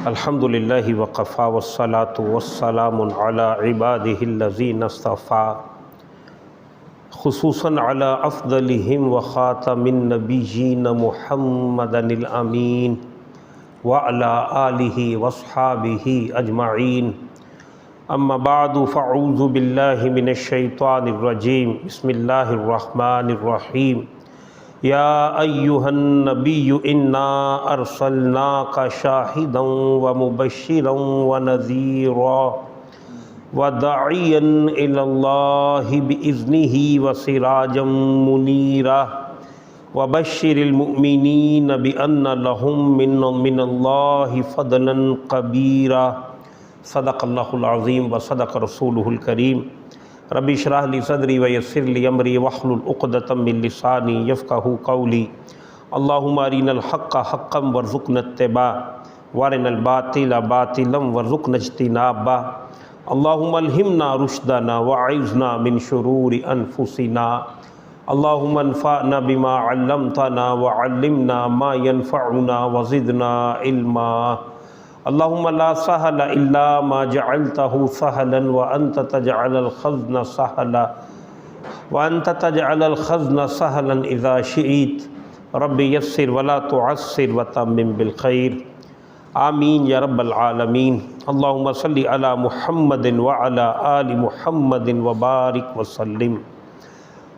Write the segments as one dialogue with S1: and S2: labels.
S1: الحمدللہ وقفا والصلاة والسلام علی عبادہ الذین اصطفیٰ خصوصاً علی افضلہم وخاتم النبیین محمد الامین وعلی آلہ واصحابہ اجمعین اما بعد فاعوذ باللہ من الشیطان الرجیم بسم اللہ الرحمن الرحیم یا ایہا النبی انا ارسلناک شاہدا ومبشرا ونذیرا وداعیا الی اللہ باذنہ وسراجا منیرا وبشر المؤمنین بان لہم من اللہ فضلا کبیرا صدق اللہ العظیم وصدق رسولہ الکریم ربی اشرح لی صدری ویسر لی امری واحلل عقدۃ من لسانی یفقہوا قولی اللہم ارنا الحق حقا وارزقنا اتباعہ وارنا الباطل باطلا وارزقنا اجتنابہ اللہم الہمنا رشدنا واعذنا من شرور انفسنا اللہم انفعنا بما علمتنا وعلمنا ما ينفعنا وزدنا علما اللہم لا سہل الا ما جعلتہ سہلا وانت تجعل الخزن سہلا اذا شئیت رب یسر ولا تعسر وتمم بالخیر آمین یا رب العالمین اللہم صلی علی محمد وعلی آل محمد وبارک وسلم۔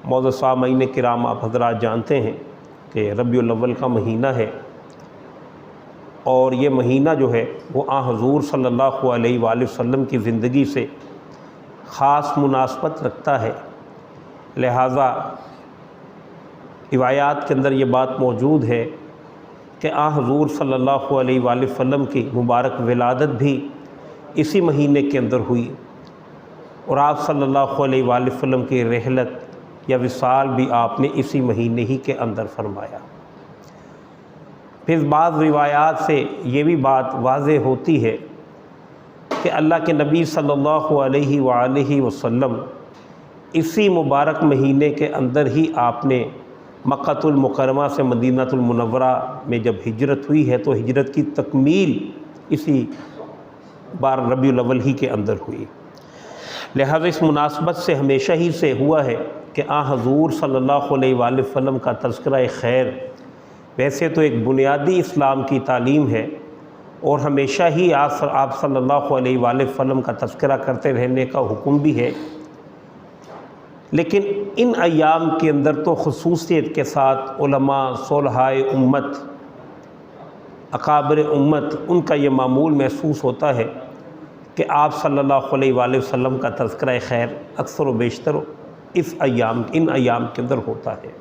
S1: معزز سامعین کرام، آپ حضرات جانتے ہیں کہ ربیع الاول کا مہینہ ہے اور یہ مہینہ جو ہے وہ حضور صلی اللہ علیہ وآلہ وسلم کی زندگی سے خاص مناسبت رکھتا ہے، لہٰذا روایات کے اندر یہ بات موجود ہے کہ حضور صلی اللہ علیہ وآلہ وسلم کی مبارک ولادت بھی اسی مہینے کے اندر ہوئی اور آپ صلی اللہ علیہ وآلہ وسلم کی رحلت یا وصال بھی آپ نے اسی مہینے ہی کے اندر فرمایا۔ پھر بعض روایات سے یہ بھی بات واضح ہوتی ہے کہ اللہ کے نبی صلی اللہ علیہ وآلہ وسلم اسی مبارک مہینے کے اندر ہی آپ نے مکۃ المکرمہ سے مدینہ المنورہ میں جب ہجرت ہوئی ہے تو ہجرت کی تکمیل اسی بار ربیع الاول ہی کے اندر ہوئی، لہذا اس مناسبت سے ہمیشہ ہی سے ہوا ہے کہ حضور صلی اللہ علیہ وآلہ وسلم کا تذکرہ خیر ویسے تو ایک بنیادی اسلام کی تعلیم ہے اور ہمیشہ ہی آپ صلی اللہ علیہ وآلہ وسلم کا تذکرہ کرتے رہنے کا حکم بھی ہے، لیکن ان ایام کے اندر تو خصوصیت کے ساتھ علماء، صلحائے امت، اکابر امت، ان کا یہ معمول محسوس ہوتا ہے کہ آپ صلی اللہ علیہ وآلہ وسلم کا تذکرہ خیر اکثر و بیشتر ان ایام کے اندر ہوتا ہے،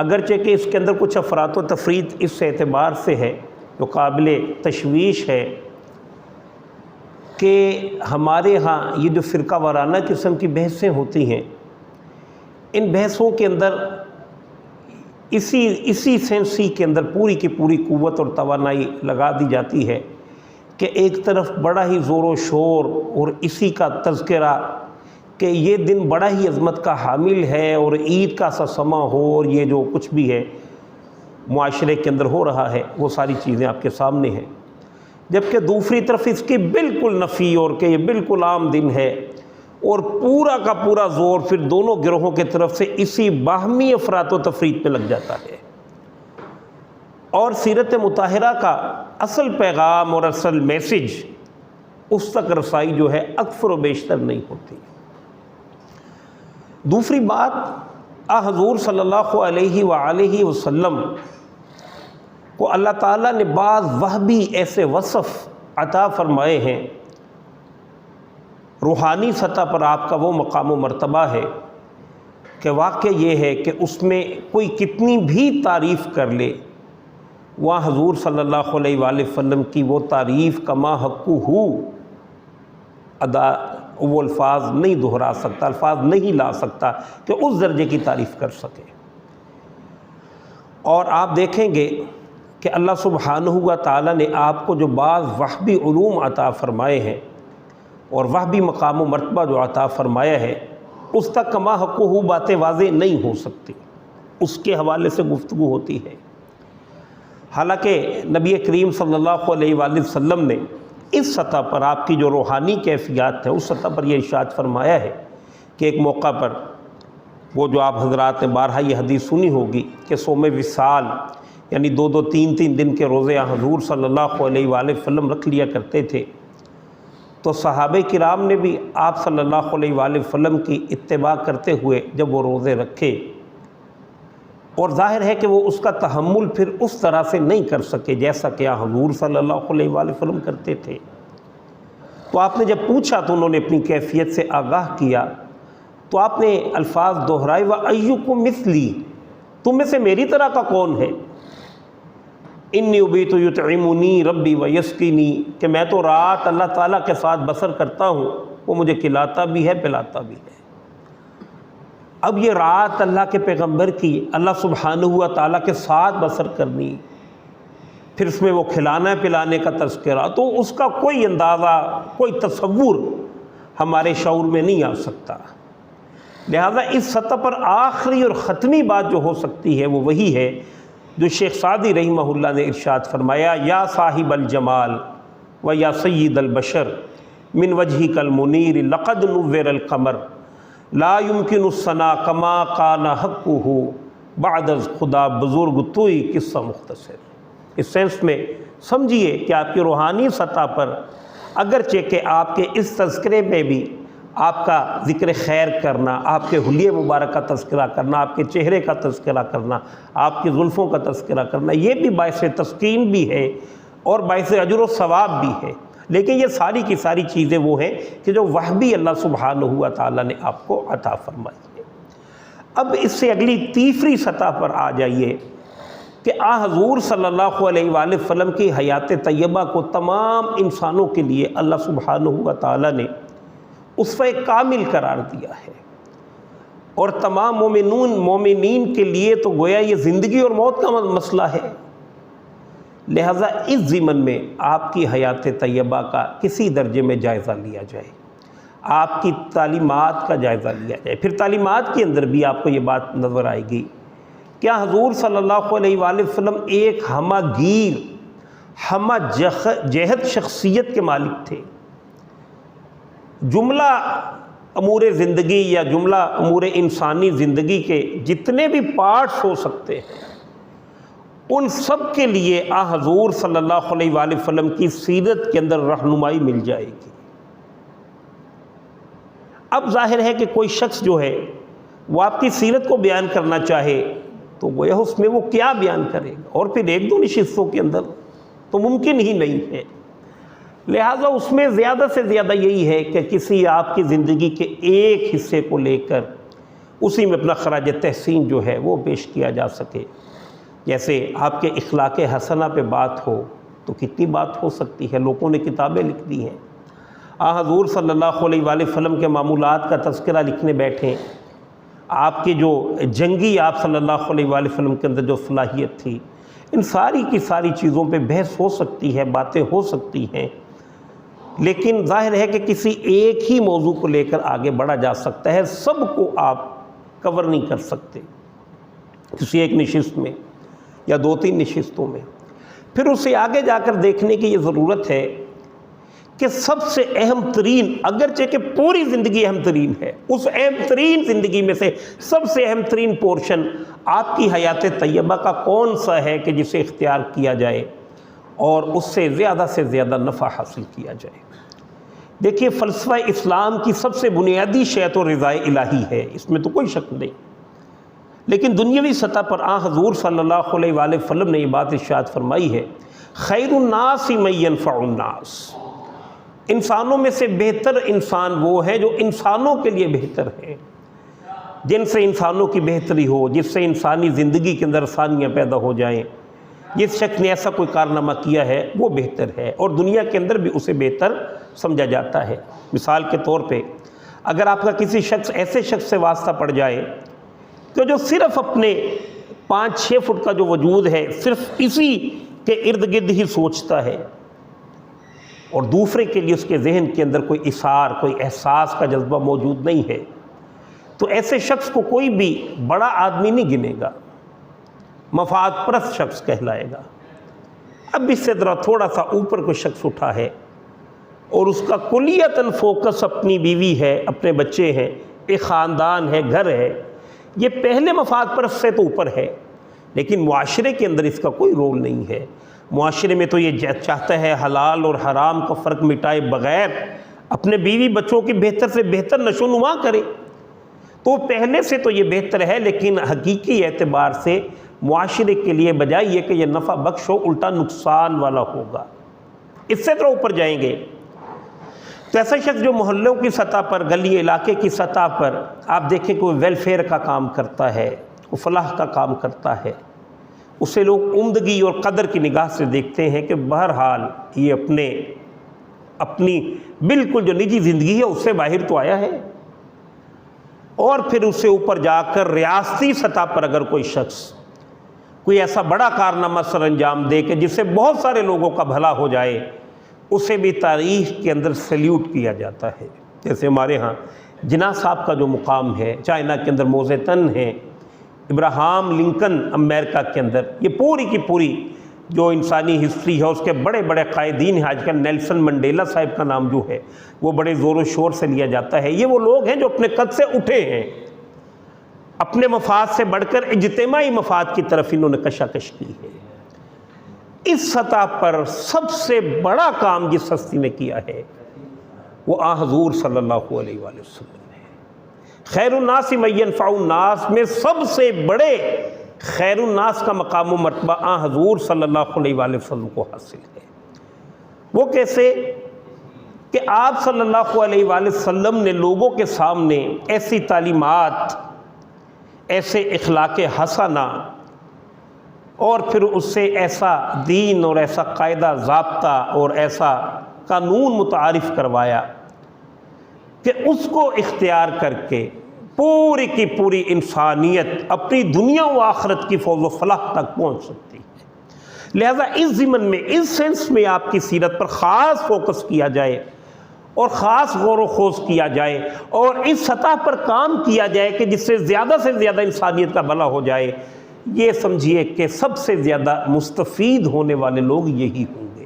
S1: اگرچہ کہ اس کے اندر کچھ افراط و تفریط اس اعتبار سے ہے جو قابل تشویش ہے کہ ہمارے ہاں یہ جو فرقہ وارانہ قسم کی بحثیں ہوتی ہیں، ان بحثوں کے اندر اسی سینسی کے اندر پوری کی پوری قوت اور توانائی لگا دی جاتی ہے کہ ایک طرف بڑا ہی زور و شور اور اسی کا تذکرہ کہ یہ دن بڑا ہی عظمت کا حامل ہے اور عید کا سا سما ہو اور یہ جو کچھ بھی ہے معاشرے کے اندر ہو رہا ہے وہ ساری چیزیں آپ کے سامنے ہیں، جبکہ دوسری طرف اس کی بالکل نفی اور کہ یہ بالکل عام دن ہے اور پورا کا پورا زور پھر دونوں گروہوں کی طرف سے اسی باہمی افراط و تفریط پہ لگ جاتا ہے اور سیرت مطہرہ کا اصل پیغام اور اصل میسج اس تک رسائی جو ہے اکثر و بیشتر نہیں ہوتی۔ دوسری بات، حضور صلی اللہ علیہ وآلہ وسلم کو اللہ تعالیٰ نے بعض وہبی ایسے وصف عطا فرمائے ہیں، روحانی سطح پر آپ کا وہ مقام و مرتبہ ہے کہ واقع یہ ہے کہ اس میں کوئی کتنی بھی تعریف کر لے وہاں حضور صلی اللہ علیہ وآلہ وسلم کی وہ تعریف کما حقہ ادا وہ الفاظ نہیں دہرا سکتا، الفاظ نہیں لا سکتا کہ اس درجے کی تعریف کر سکے۔ اور آپ دیکھیں گے کہ اللہ سبحانہ و تعالیٰ نے آپ کو جو بعض وہبی علوم عطا فرمائے ہیں اور وہبی مقام و مرتبہ جو عطا فرمایا ہے اس تک کما حقہ باتیں واضح نہیں ہو سکتی، اس کے حوالے سے گفتگو ہوتی ہے۔ حالانکہ نبی کریم صلی اللہ علیہ وآلہ وسلم نے اس سطح پر آپ کی جو روحانی کیفیات ہیں اس سطح پر یہ ارشاد فرمایا ہے کہ ایک موقع پر وہ جو آپ حضرات نے بارہا یہ حدیث سنی ہوگی کہ صوم وصال یعنی 2-3 دن کے روزے حضور صلی اللہ علیہ وآلہ وسلم رکھ لیا کرتے تھے، تو صحابہ کرام نے بھی آپ صلی اللہ علیہ وآلہ وسلم کی اتباع کرتے ہوئے جب وہ روزے رکھے، اور ظاہر ہے کہ وہ اس کا تحمل پھر اس طرح سے نہیں کر سکے جیسا کہ حضور صلی اللہ علیہ وآلہ وسلم کرتے تھے، تو آپ نے جب پوچھا تو انہوں نے اپنی کیفیت سے آگاہ کیا، تو آپ نے الفاظ دہرائے وَأَيُّكُمْ مِثْلِي، تم میں سے میری طرح کا کون ہے؟ انی ابیت یطعمنی ربی ویسقینی، کہ میں تو رات اللہ تعالیٰ کے ساتھ بسر کرتا ہوں، وہ مجھے کھلاتا بھی ہے پلاتا بھی ہے۔ اب یہ رات اللہ کے پیغمبر کی اللہ سبحانہ و تعالیٰ کے ساتھ بسر کرنی، پھر اس میں وہ کھلانا پلانے کا تذکرہ، تو اس کا کوئی اندازہ کوئی تصور ہمارے شعور میں نہیں آ سکتا۔ لہذا اس سطح پر آخری اور ختمی بات جو ہو سکتی ہے وہ وہی ہے جو شیخ سعدی رحمہ اللہ نے ارشاد فرمایا، یا صاحب الجمال و یا سید البشر من وجہک المنیر لقد نور القمر لا يمکن الثناء کما کان حقہ بعد از خدا بزرگ توئی قصہ مختصر۔ اس سینس میں سمجھیے کہ آپ کی روحانی سطح پر اگرچہ کہ آپ کے اس تذکرے میں بھی آپ کا ذکر خیر کرنا، آپ کے حلیے مبارک کا تذکرہ کرنا، آپ کے چہرے کا تذکرہ کرنا، آپ کی زلفوں کا تذکرہ کرنا، یہ بھی باعث تسکین بھی ہے اور باعث اجر و ثواب بھی ہے، لیکن یہ ساری کی ساری چیزیں وہ ہیں کہ جو وہبی اللہ سبحانہ و تعالیٰ نے آپ کو عطا فرمائی ہے۔ اب اس سے اگلی تیسری سطح پر آ جائیے کہ حضور صلی اللہ علیہ وآلہ وسلم کی حیات طیبہ کو تمام انسانوں کے لیے اللہ سبحانہ و تعالیٰ نے اسوہ کامل قرار دیا ہے، اور تمام مومنین کے لیے تو گویا یہ زندگی اور موت کا مسئلہ ہے۔ لہذا اس ضمن میں آپ کی حیات طیبہ کا کسی درجے میں جائزہ لیا جائے، آپ کی تعلیمات کا جائزہ لیا جائے۔ پھر تعلیمات کے اندر بھی آپ کو یہ بات نظر آئے گی، کیا حضور صلی اللہ علیہ وآلہ وسلم ایک ہمہ گیر ہمہ جہد شخصیت کے مالک تھے؟ جملہ امور زندگی یا جملہ امور انسانی زندگی کے جتنے بھی پارٹس ہو سکتے ہیں ان سب کے لیے حضور صلی اللہ علیہ وآلہ وسلم کی سیرت کے اندر رہنمائی مل جائے گی۔ اب ظاہر ہے کہ کوئی شخص جو ہے وہ آپ کی سیرت کو بیان کرنا چاہے تو گویا اس میں وہ کیا بیان کرے گا، اور پھر 1-2 نشستوں کے اندر تو ممکن ہی نہیں ہے۔ لہٰذا اس میں زیادہ سے زیادہ یہی ہے کہ کسی آپ کی زندگی کے ایک حصے کو لے کر اسی میں اپنا خراج تحسین جو ہے وہ پیش کیا جا سکے۔ جیسے آپ کے اخلاق حسنہ پہ بات ہو تو کتنی بات ہو سکتی ہے، لوگوں نے کتابیں لکھ دی ہیں۔ حضور صلی اللہ علیہ وآلہ وسلم کے معمولات کا تذکرہ لکھنے بیٹھیں، آپ کی جو جنگی آپ صلی اللہ علیہ وآلہ وسلم کے اندر جو صلاحیت تھی، ان ساری کی ساری چیزوں پہ بحث ہو سکتی ہے، باتیں ہو سکتی ہیں، لیکن ظاہر ہے کہ کسی ایک ہی موضوع کو لے کر آگے بڑھا جا سکتا ہے، سب کو آپ کور نہیں کر سکتے کسی ایک نشست میں یا 2-3 نشستوں میں۔ پھر اسے آگے جا کر دیکھنے کی یہ ضرورت ہے کہ سب سے اہم ترین، اگرچہ کہ پوری زندگی اہم ترین ہے، اس اہم ترین زندگی میں سے سب سے اہم ترین پورشن آپ کی حیات طیبہ کا کون سا ہے کہ جسے اختیار کیا جائے اور اس سے زیادہ نفع حاصل کیا جائے۔ دیکھیے فلسفہ اسلام کی سب سے بنیادی شے تو رضا الہی ہے، اس میں تو کوئی شک نہیں، لیکن دنیاوی سطح پر حضور صلی اللہ علیہ وآلہ وسلم نے یہ بات ارشاد فرمائی ہے، خیر الناس من ينفع الناس، انسانوں میں سے بہتر انسان وہ ہے جو انسانوں کے لیے بہتر ہے، جن سے انسانوں کی بہتری ہو، جس سے انسانی زندگی کے اندر آسانیاں پیدا ہو جائیں۔ جس شخص نے ایسا کوئی کارنامہ کیا ہے وہ بہتر ہے، اور دنیا کے اندر بھی اسے بہتر سمجھا جاتا ہے۔ مثال کے طور پہ اگر آپ کا کسی ایسے شخص سے واسطہ پڑ جائے کہ جو صرف اپنے 5-6 فٹ کا جو وجود ہے صرف اسی کے ارد گرد ہی سوچتا ہے، اور دوسرے کے لیے اس کے ذہن کے اندر کوئی اثار، کوئی احساس کا جذبہ موجود نہیں ہے، تو ایسے شخص کو کوئی بھی بڑا آدمی نہیں گنے گا، مفاد پرست شخص کہلائے گا۔ اب اس سے ذرا تھوڑا سا اوپر کوئی شخص اٹھا ہے اور اس کا کلیتاً فوکس اپنی بیوی ہے، اپنے بچے ہیں، ایک خاندان ہے، گھر ہے، یہ پہلے مفاد پرست سے تو اوپر ہے، لیکن معاشرے کے اندر اس کا کوئی رول نہیں ہے۔ معاشرے میں تو یہ چاہتا ہے حلال اور حرام کا فرق مٹائے بغیر اپنے بیوی بچوں کی بہتر سے بہتر نشو نما کرے، تو پہلے سے تو یہ بہتر ہے، لیکن حقیقی اعتبار سے معاشرے کے لیے بجائے یہ کہ یہ نفع بخش ہو، الٹا نقصان والا ہوگا۔ اس سے تو اوپر جائیں گے تو ایسا شخص جو محلوں کی سطح پر، گلی علاقے کی سطح پر آپ دیکھیں کوئی ویلفیئر کا کام کرتا ہے، کوئی فلاح کا کام کرتا ہے، اسے لوگ عمدگی اور قدر کی نگاہ سے دیکھتے ہیں کہ بہرحال یہ اپنی بالکل جو نجی زندگی ہے اس سے باہر تو آیا ہے۔ اور پھر اس سے اوپر جا کر ریاستی سطح پر اگر کوئی شخص کوئی ایسا بڑا کارنامہ سر انجام دے کہ جس سے بہت سارے لوگوں کا بھلا ہو جائے، اسے بھی تاریخ کے اندر سیلیوٹ کیا جاتا ہے۔ جیسے ہمارے ہاں جناح صاحب کا جو مقام ہے، چائنا کے اندر موزے تن ہے، ابراہام لنکن امریکہ کے اندر، یہ پوری کی پوری جو انسانی ہسٹری ہے اس کے بڑے بڑے قائدین ہیں۔ آج کل نیلسن منڈیلا صاحب کا نام جو ہے وہ بڑے زور و شور سے لیا جاتا ہے۔ یہ وہ لوگ ہیں جو اپنے قد سے اٹھے ہیں، اپنے مفاد سے بڑھ کر اجتماعی مفاد کی طرف انہوں نے کشاکش کی ہے۔ اس سطح پر سب سے بڑا کام جس ہستی نے کیا ہے وہ حضور صلی اللہ علیہ وآلہ وسلم ہے۔ خیر الناس من ینفع الناس میں سب سے بڑے خیر الناس کا مقام و مرتبہ حضور صلی اللہ علیہ وآلہ وسلم کو حاصل ہے۔ وہ کیسے کہ آپ صلی اللہ علیہ وآلہ وسلم نے لوگوں کے سامنے ایسی تعلیمات، ایسے اخلاق حسنہ اور پھر اس سے ایسا دین اور ایسا قاعدہ ضابطہ اور ایسا قانون متعارف کروایا کہ اس کو اختیار کر کے پوری کی پوری انسانیت اپنی دنیا و آخرت کی فوز و فلاح تک پہنچ سکتی ہے۔ لہذا اس ضمن میں، اس سینس میں آپ کی سیرت پر خاص فوکس کیا جائے اور خاص غور و خوض کیا جائے اور اس سطح پر کام کیا جائے کہ جس سے زیادہ انسانیت کا بھلا ہو جائے، یہ سمجھیے کہ سب سے زیادہ مستفید ہونے والے لوگ یہی ہوں گے۔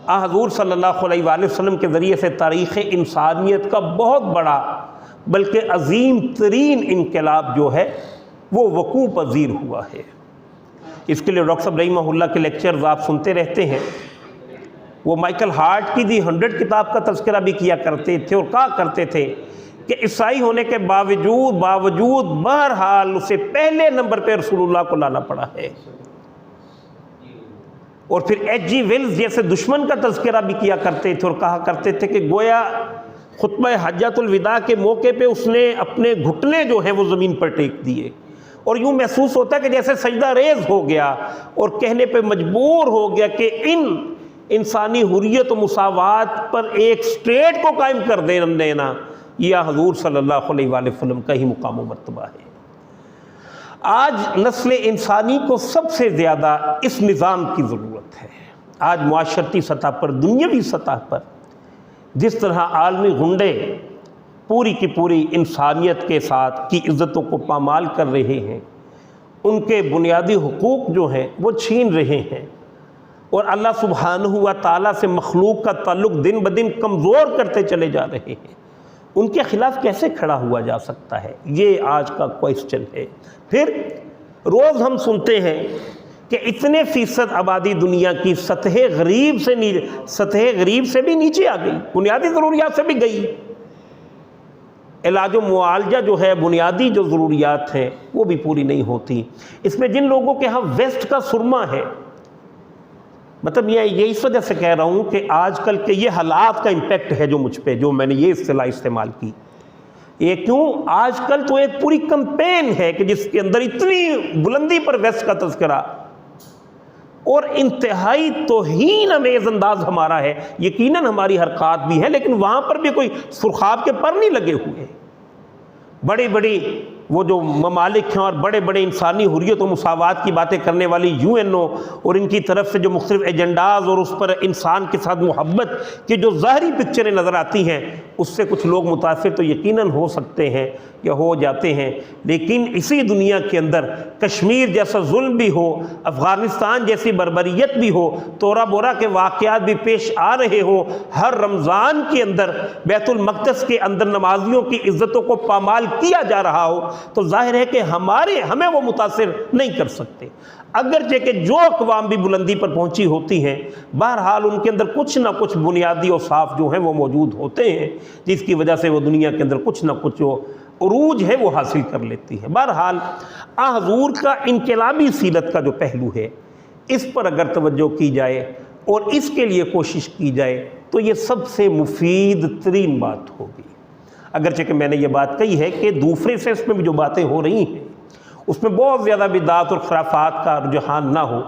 S1: حضور صلی اللہ علیہ وآلہ وسلم کے ذریعے سے تاریخ انسانیت کا بہت بڑا بلکہ عظیم ترین انقلاب جو ہے وہ وقوع پذیر ہوا ہے۔ اس کے لیے ڈاکٹر صاحب رحمہ اللہ کے لیکچرز آپ سنتے رہتے ہیں۔ وہ مائیکل ہارٹ کی دی 100 کتاب کا تذکرہ بھی کیا کرتے تھے اور کہا کرتے تھے کہ عیسائی ہونے کے باوجود بہرحال اسے پہلے نمبر پہ رسول اللہ کو لانا پڑا ہے۔ اور پھر ایچ جی ویلز جیسے دشمن کا تذکرہ بھی کیا کرتے تھے اور کہا کرتے تھے کہ گویا خطبہ حجۃ الوداع کے موقع پہ اس نے اپنے گھٹنے جو ہیں وہ زمین پر ٹیک دیے اور یوں محسوس ہوتا ہے کہ جیسے سجدہ ریز ہو گیا اور کہنے پہ مجبور ہو گیا کہ انسانی حریت و مساوات پر ایک سٹیٹ کو قائم کر دینا یہ حضور صلی اللہ علیہ وآلہ وسلم کا ہی مقام و مرتبہ ہے۔ آج نسل انسانی کو سب سے زیادہ اس نظام کی ضرورت ہے۔ آج معاشرتی سطح پر، دنیاوی سطح پر جس طرح عالمی غنڈے پوری کی پوری انسانیت کے ساتھ کی عزتوں کو پامال کر رہے ہیں، ان کے بنیادی حقوق جو ہیں وہ چھین رہے ہیں اور اللہ سبحانہ و تعالیٰ سے مخلوق کا تعلق دن بدن کمزور کرتے چلے جا رہے ہیں، ان کے خلاف کیسے کھڑا ہوا جا سکتا ہے؟ یہ آج کا کوئسچن ہے۔ پھر روز ہم سنتے ہیں کہ اتنے فیصد آبادی دنیا کی سطح غریب سے بھی نیچے آ گئی، بنیادی ضروریات سے بھی گئی۔ علاج و معالجہ جو ہے، بنیادی جو ضروریات ہیں وہ بھی پوری نہیں ہوتی۔ اس میں جن لوگوں کے ہاں ویسٹ کا سرما ہے، مطلب یہ اس وجہ سے کہہ رہا ہوں کہ آج کل کے یہ حالات کا امپیکٹ ہے جو مجھ پہ، جو میں نے یہ اصطلاح استعمال کی، یہ کیوں؟ آج کل تو ایک پوری کمپین ہے کہ جس کے اندر اتنی بلندی پر ویسٹ کا تذکرہ اور انتہائی توہین امیز انداز ہمارا ہے۔ یقیناً ہماری حرکات بھی ہیں لیکن وہاں پر بھی کوئی سرخاب کے پر نہیں لگے ہوئے، بڑی بڑی وہ جو ممالک ہیں اور بڑے بڑے انسانی حریت و مساوات کی باتیں کرنے والی UNO اور ان کی طرف سے جو مختلف ایجنڈاز اور اس پر انسان کے ساتھ محبت کی جو ظاہری پکچریں نظر آتی ہیں، اس سے کچھ لوگ متاثر تو یقیناً ہو سکتے ہیں یا ہو جاتے ہیں، لیکن اسی دنیا کے اندر کشمیر جیسا ظلم بھی ہو، افغانستان جیسی بربریت بھی ہو، تورا بورا کے واقعات بھی پیش آ رہے ہوں، ہر رمضان کے اندر بیت المقدس کے اندر نمازیوں کی عزتوں کو پامال کیا جا رہا ہو، تو ظاہر ہے کہ ہمیں وہ متاثر نہیں کر سکتے، اگرچہ کہ جو اقوام بھی بلندی پر پہنچی ہوتی ہیں، بہرحال ان کے اندر کچھ نہ کچھ بنیادی اوصاف جو ہیں وہ موجود ہوتے ہیں، جس کی وجہ سے وہ دنیا کے اندر کچھ نہ کچھ جو عروج ہے وہ حاصل کر لیتی ہے۔ بہرحال حضور کا انقلابی سیرت کا جو پہلو ہے، اس پر اگر توجہ کی جائے اور اس کے لیے کوشش کی جائے تو یہ سب سے مفید ترین بات ہوگی۔ اگرچہ کہ میں نے یہ بات کہی ہے کہ دوسرے سینس میں بھی جو باتیں ہو رہی ہیں اس میں بہت زیادہ بدعات اور خرافات کا رجحان نہ ہو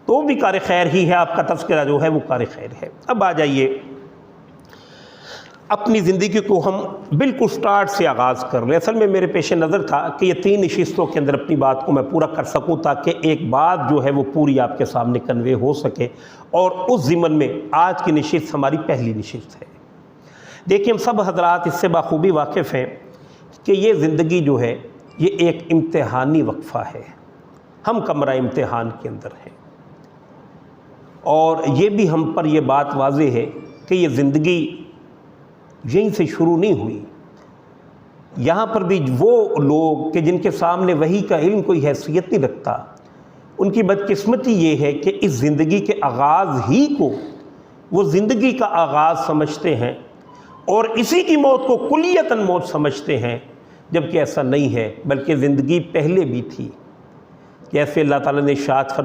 S1: تو بھی کار خیر ہی ہے، آپ کا تذکرہ جو ہے وہ کار خیر ہے۔ اب آ جائیے اپنی زندگی کو ہم بالکل سٹارٹ سے آغاز کر لیں۔ اصل میں میرے پیش نظر تھا کہ یہ 3 نشستوں کے اندر اپنی بات کو میں پورا کر سکوں تاکہ ایک بات جو ہے وہ پوری آپ کے سامنے کنوے ہو سکے، اور اس ضمن میں آج کی نشست ہماری پہلی نشست ہے۔ دیکھیں ہم سب حضرات اس سے بخوبی واقف ہیں کہ یہ زندگی جو ہے یہ ایک امتحانی وقفہ ہے، ہم کمرہ امتحان کے اندر ہیں، اور یہ بھی ہم پر یہ بات واضح ہے کہ یہ زندگی یہیں سے شروع نہیں ہوئی۔ یہاں پر بھی وہ لوگ کہ جن کے سامنے وحی کا علم کوئی حیثیت نہیں رکھتا، ان کی بدقسمتی یہ ہے کہ اس زندگی کے آغاز ہی کو وہ زندگی کا آغاز سمجھتے ہیں اور اسی کی موت کو کلیتاً موت سمجھتے ہیں، جبکہ ایسا نہیں ہے، بلکہ زندگی پہلے بھی تھی۔ جیسے اللہ تعالیٰ نے ارشاد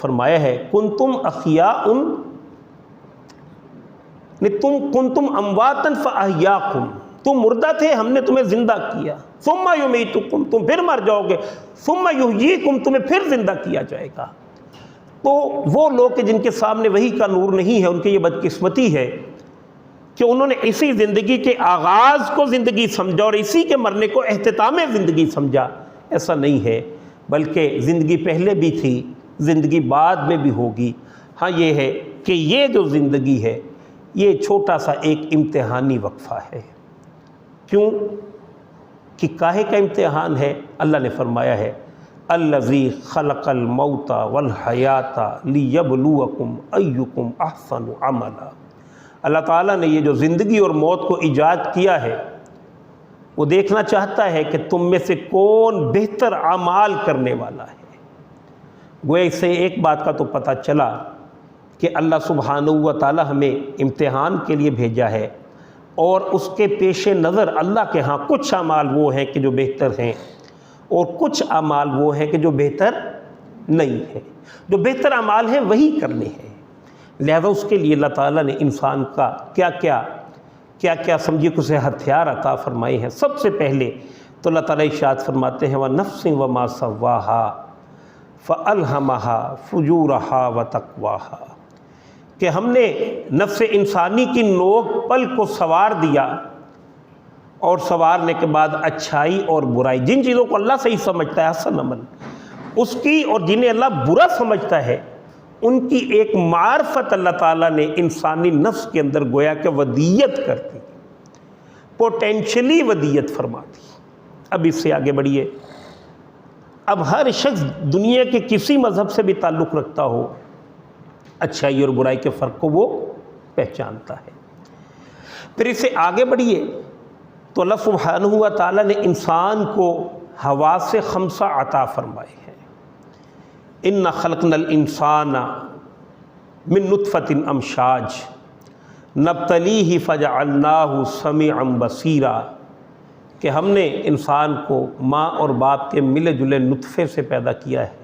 S1: فرمایا ہے کنتم احیاء کنتم امواتا فاحیاکم، تم مردہ تھے ہم نے تمہیں زندہ کیا، ثم یمیتکم، تم پھر مر جاؤ گے، ثم یحییکم، تمہیں پھر زندہ کیا جائے گا۔ تو وہ لوگ کہ جن کے سامنے وحی کا نور نہیں ہے، ان کی یہ بدقسمتی ہے کہ انہوں نے اسی زندگی کے آغاز کو زندگی سمجھا اور اسی کے مرنے کو اختتام زندگی سمجھا۔ ایسا نہیں ہے، بلکہ زندگی پہلے بھی تھی، زندگی بعد میں بھی ہوگی۔ ہاں یہ ہے کہ یہ جو زندگی ہے یہ چھوٹا سا ایک امتحانی وقفہ ہے۔ کیوں کہ کاہے کا امتحان ہے؟ اللہ نے فرمایا ہے الذی خلق الموت والحیات لیبلوکم ایکم احسن عملا۔ اللہ تعالیٰ نے یہ جو زندگی اور موت کو ایجاد کیا ہے وہ دیکھنا چاہتا ہے کہ تم میں سے کون بہتر اعمال کرنے والا ہے۔ گویا اس سے ایک بات کا تو پتہ چلا کہ اللہ سبحانہ و تعالیٰ ہمیں امتحان کے لیے بھیجا ہے، اور اس کے پیش نظر اللہ کے ہاں کچھ اعمال وہ ہیں کہ جو بہتر ہیں اور کچھ اعمال وہ ہیں کہ جو بہتر نہیں ہیں۔ جو بہتر اعمال ہیں وہی کرنے ہیں، لہذا اس کے لیے اللہ تعالیٰ نے انسان کا کیا کیا سمجھیے کہ اسے ہتھیار عطا فرمائے ہیں۔ سب سے پہلے تو اللہ تعالیٰ ارشاد فرماتے ہیں وَنَفْسٍ وَمَا سَوَّاهَا فَأَلْهَمَهَا فُجُورَهَا وَتَقْوَاهَا، کہ ہم نے نفس انسانی کی نوک پل کو سوار دیا، اور سوارنے کے بعد اچھائی اور برائی، جن چیزوں کو اللہ صحیح سمجھتا ہے حسن عمل اس کی، اور جنہیں اللہ برا سمجھتا ہے ان کی ایک معرفت اللہ تعالیٰ نے انسانی نفس کے اندر گویا کہ ودیت کر دی، پوٹینشلی ودیت فرما دی۔ اب اس سے آگے بڑھیے، اب ہر شخص دنیا کے کسی مذہب سے بھی تعلق رکھتا ہو اچھائی اور برائی کے فرق کو وہ پہچانتا ہے۔ پھر اس سے آگے بڑھیے تو اللہ سبحانہ و تعالیٰ نے انسان کو حواس خمسہ عطا فرمائے ہیں۔ اِنَّا خَلَقْنَا الْإِنسَانَ مِن نُطْفَةٍ أَمْشَاجٍ نَبْتَلِيهِ فَجَعَلْنَاهُ سَمِيعًا بَصِيرًا، کہ ہم نے انسان کو ماں اور باپ کے ملے جلے نطفے سے پیدا کیا ہے،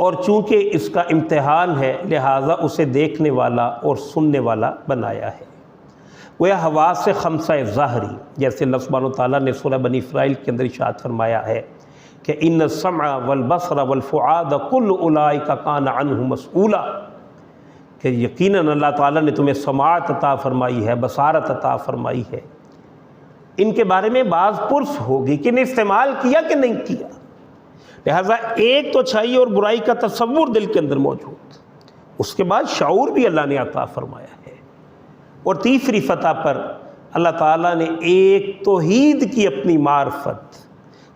S1: اور چونکہ اس کا امتحان ہے لہٰذا اسے دیکھنے والا اور سننے والا بنایا ہے۔ وہ حواس خمسہ ظاہری، جیسے اللہ سبحانہ وتعالیٰ نے سورہ بنی اسرائیل کے اندر ارشاد فرمایا ہے کہ ان السمع والبصر والفؤاد کل اولئک کان عنہ مسئولا، کہ یقیناً اللہ تعالیٰ نے تمہیں سماعت عطا فرمائی ہے، بصارت عطا فرمائی ہے، ان کے بارے میں بعض پرس ہوگی کہ نے استعمال کیا کہ نہیں کیا. لہٰذا ایک تو اچھائی اور برائی کا تصور دل کے اندر موجود، اس کے بعد شعور بھی اللہ نے عطا فرمایا ہے. اور تیسری سطح پر اللہ تعالیٰ نے ایک توحید کی اپنی معرفت،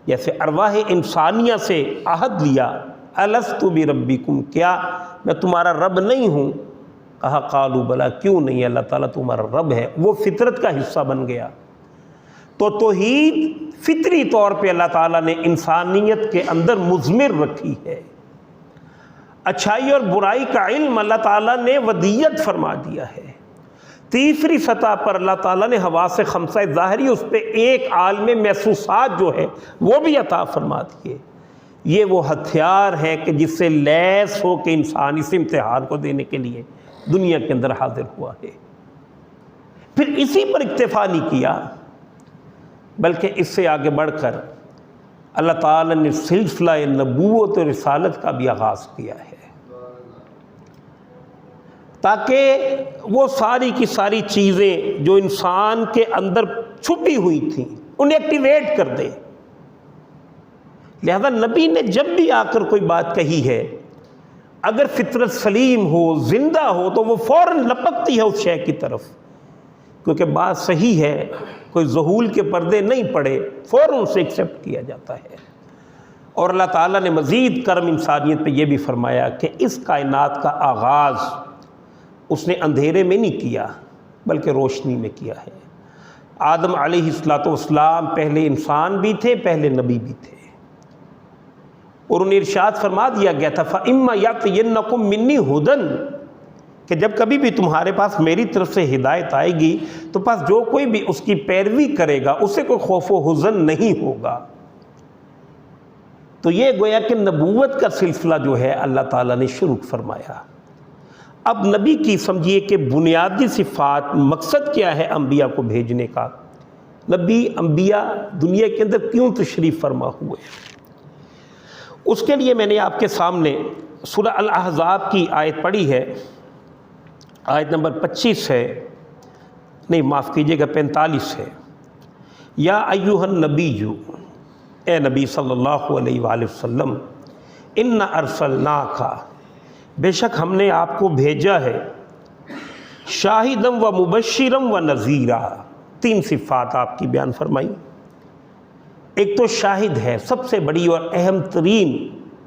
S1: جیسے ارواح انسانیہ سے عہد لیا، الست بربکم، کیا میں تمہارا رب نہیں ہوں؟ کہا قالوا بلا، کیوں نہیں، اللہ تعالیٰ تمہارا رب ہے. وہ فطرت کا حصہ بن گیا. تو توحید فطری طور پہ اللہ تعالیٰ نے انسانیت کے اندر مضمر رکھی ہے. اچھائی اور برائی کا علم اللہ تعالیٰ نے ودیت فرما دیا ہے. تیسری سطح پر اللہ تعالیٰ نے حواس خمسہ ظاہری، اس پہ ایک عالم محسوسات جو ہے وہ بھی عطا فرما دیے. یہ وہ ہتھیار ہے کہ جس سے لیس ہو کے انسان اس امتحان کو دینے کے لیے دنیا کے اندر حاضر ہوا ہے. پھر اسی پر اکتفا نہیں کیا، بلکہ اس سے آگے بڑھ کر اللہ تعالیٰ نے سلسلہ نبوت اور رسالت کا بھی آغاز کیا ہے، تاکہ وہ ساری کی ساری چیزیں جو انسان کے اندر چھپی ہوئی تھیں انہیں ایکٹیویٹ کر دے. لہذا نبی نے جب بھی آ کر کوئی بات کہی ہے، اگر فطرت سلیم ہو، زندہ ہو، تو وہ فوراً لپکتی ہے اس شے کی طرف، کیونکہ بات صحیح ہے، کوئی ذہول کے پردے نہیں پڑے، فوراً اسے ایکسیپٹ کیا جاتا ہے. اور اللہ تعالیٰ نے مزید کرم انسانیت پہ یہ بھی فرمایا کہ اس کائنات کا آغاز اس نے اندھیرے میں نہیں کیا بلکہ روشنی میں کیا ہے. آدم علیہ السلام پہلے انسان بھی تھے، پہلے نبی بھی تھے، اور انہیں ارشاد فرما دیا گیا تھا فَإِمَّا يَأْتِيَنَّكُم مِّنِّي هُدًى، کہ جب کبھی بھی تمہارے پاس میری طرف سے ہدایت آئے گی تو پس جو کوئی بھی اس کی پیروی کرے گا اسے کوئی خوف و حزن نہیں ہوگا. تو یہ گویا کہ نبوت کا سلسلہ جو ہے اللہ تعالیٰ نے شروع فرمایا. اب نبی کی سمجھیے کہ بنیادی صفات، مقصد کیا ہے انبیاء کو بھیجنے کا. نبی انبیاء دنیا کے اندر کیوں تشریف فرما ہوئے، اس کے لیے میں نے آپ کے سامنے سورہ الاحزاب کی آیت پڑھی ہے. آیت نمبر 25 ہے، نہیں معاف کیجیے گا 45 ہے. یا ایھا النبی، اے نبی صلی اللہ علیہ وآلہ وسلم، انا ارسلناک، بے شک ہم نے آپ کو بھیجا ہے، شاہدا و مبشرا و نذیرا. 3 صفات آپ کی بیان فرمائی. ایک تو شاہد ہے، سب سے بڑی اور اہم ترین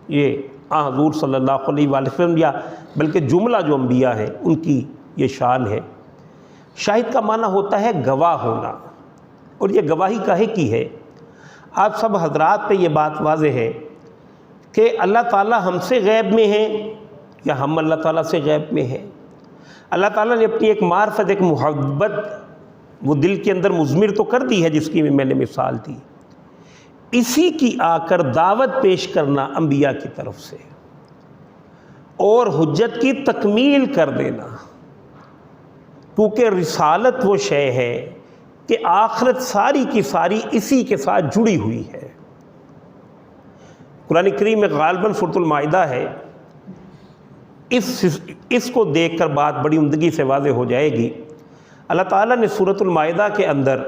S1: یہ حضور صلی اللہ علیہ وآلہ وسلم، یا بلکہ جملہ جو انبیاء ہیں ان کی یہ شان ہے. شاہد کا معنی ہوتا ہے گواہ ہونا، اور یہ گواہی کاہے کی ہے؟ آپ سب حضرات پہ یہ بات واضح ہے کہ اللہ تعالیٰ ہم سے غیب میں ہیں یا ہم اللہ تعالیٰ سے غیب میں ہیں. اللہ تعالیٰ نے اپنی ایک معرفت، ایک محبت وہ دل کے اندر مضمر تو کر دی ہے، جس کی میں نے مثال دی. اسی کی آ کر دعوت پیش کرنا انبیاء کی طرف سے، اور حجت کی تکمیل کر دینا، کیونکہ رسالت وہ شے ہے کہ آخرت ساری کی ساری اسی کے ساتھ جڑی ہوئی ہے. قرآن کریم میں غالباً سورۃ المائدہ ہے، اس کو دیکھ کر بات بڑی عمدگی سے واضح ہو جائے گی. اللہ تعالیٰ نے سورۃ المائدہ کے اندر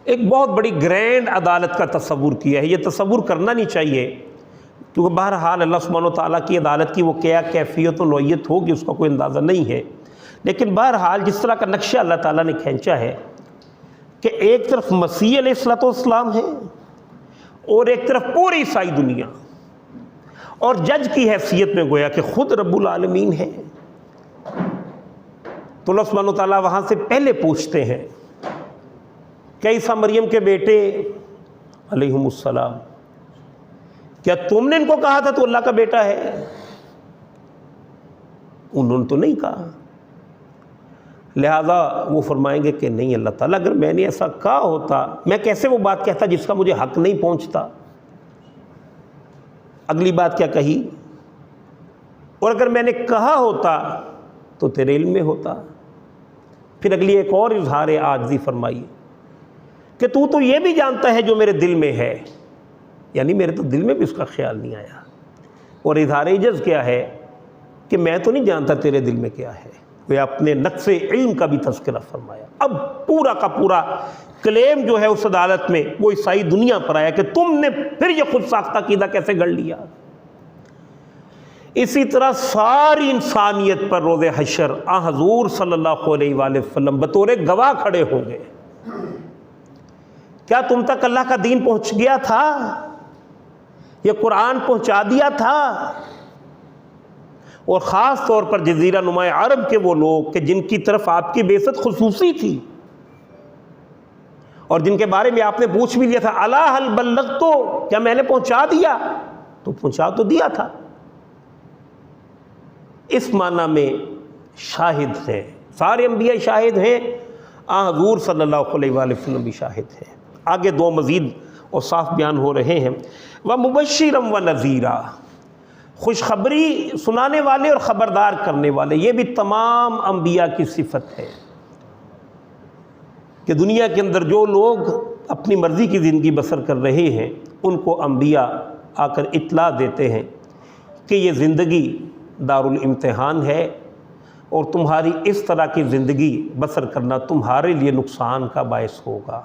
S1: ایک بہت بڑی گرینڈ عدالت کا تصور کیا ہے. یہ تصور کرنا نہیں چاہیے، کیونکہ بہرحال اللہ سبحانہ و تعالیٰ کی عدالت کی وہ کیا کیفیت و نوعیت ہوگی اس کا کوئی اندازہ نہیں ہے. لیکن بہرحال جس طرح کا نقشہ اللہ تعالیٰ نے کھینچا ہے کہ ایک طرف مسیح علیہ السلام ہے اور ایک طرف پوری عیسائی دنیا، اور جج کی حیثیت میں گویا کہ خود رب العالمین ہے. تو اللہ سبحانہ و تعالیٰ وہاں سے پہلے پوچھتے ہیں کہ عیسیٰ مریم کے بیٹے علیہم السلام، کیا تم نے ان کو کہا تھا تو اللہ کا بیٹا ہے؟ انہوں نے تو نہیں کہا. لہذا وہ فرمائیں گے کہ نہیں اللہ تعالیٰ، اگر میں نے ایسا کہا ہوتا میں کیسے وہ بات کہتا جس کا مجھے حق نہیں پہنچتا. اگلی بات کیا کہی، اور اگر میں نے کہا ہوتا تو تیرے علم میں ہوتا. پھر اگلی ایک اور اظہار عاجزی فرمائی کہ تو یہ بھی جانتا ہے جو میرے دل میں ہے، یعنی میرے تو دل میں بھی اس کا خیال نہیں آیا. اور اظہار عجز کیا ہے کہ میں تو نہیں جانتا تیرے دل میں کیا ہے. وہ اپنے نقص علم کا بھی تذکرہ فرمایا. اب پورا کا پورا کلیم جو ہے اس عدالت میں وہ عیسائی دنیا پر آیا کہ تم نے پھر یہ خود ساختہ عقیدہ کیسے گڑھ لیا۔ اسی طرح ساری انسانیت پر روز حشر حضور صلی اللہ علیہ وآلہ وسلم بطور گواہ کھڑے ہوں گے۔ کیا تم تک اللہ کا دین پہنچ گیا تھا؟ یہ قرآن پہنچا دیا تھا؟ اور خاص طور پر جزیرہ نما عرب کے وہ لوگ کہ جن کی طرف آپ کی بعثت خصوصی تھی اور جن کے بارے میں آپ نے پوچھ بھی لیا تھا الا هل بلغت، کیا میں نے پہنچا دیا؟ تو پہنچا تو دیا تھا۔ اس معنی میں شاہد ہیں، سارے انبیاء شاہد ہیں، حضور صلی اللہ علیہ وآلہ وسلم بھی شاہد ہیں۔ آگے دو مزید اور صاف بیان ہو رہے ہیں، وَمُبَشِّرًا وَنَذِيرًا، خوشخبری سنانے والے اور خبردار کرنے والے۔ یہ بھی تمام انبیاء کی صفت ہے کہ دنیا کے اندر جو لوگ اپنی مرضی کی زندگی بسر کر رہے ہیں ان کو انبیاء آ کر اطلاع دیتے ہیں کہ یہ زندگی دارالامتحان ہے اور تمہاری اس طرح کی زندگی بسر کرنا تمہارے لیے نقصان کا باعث ہوگا۔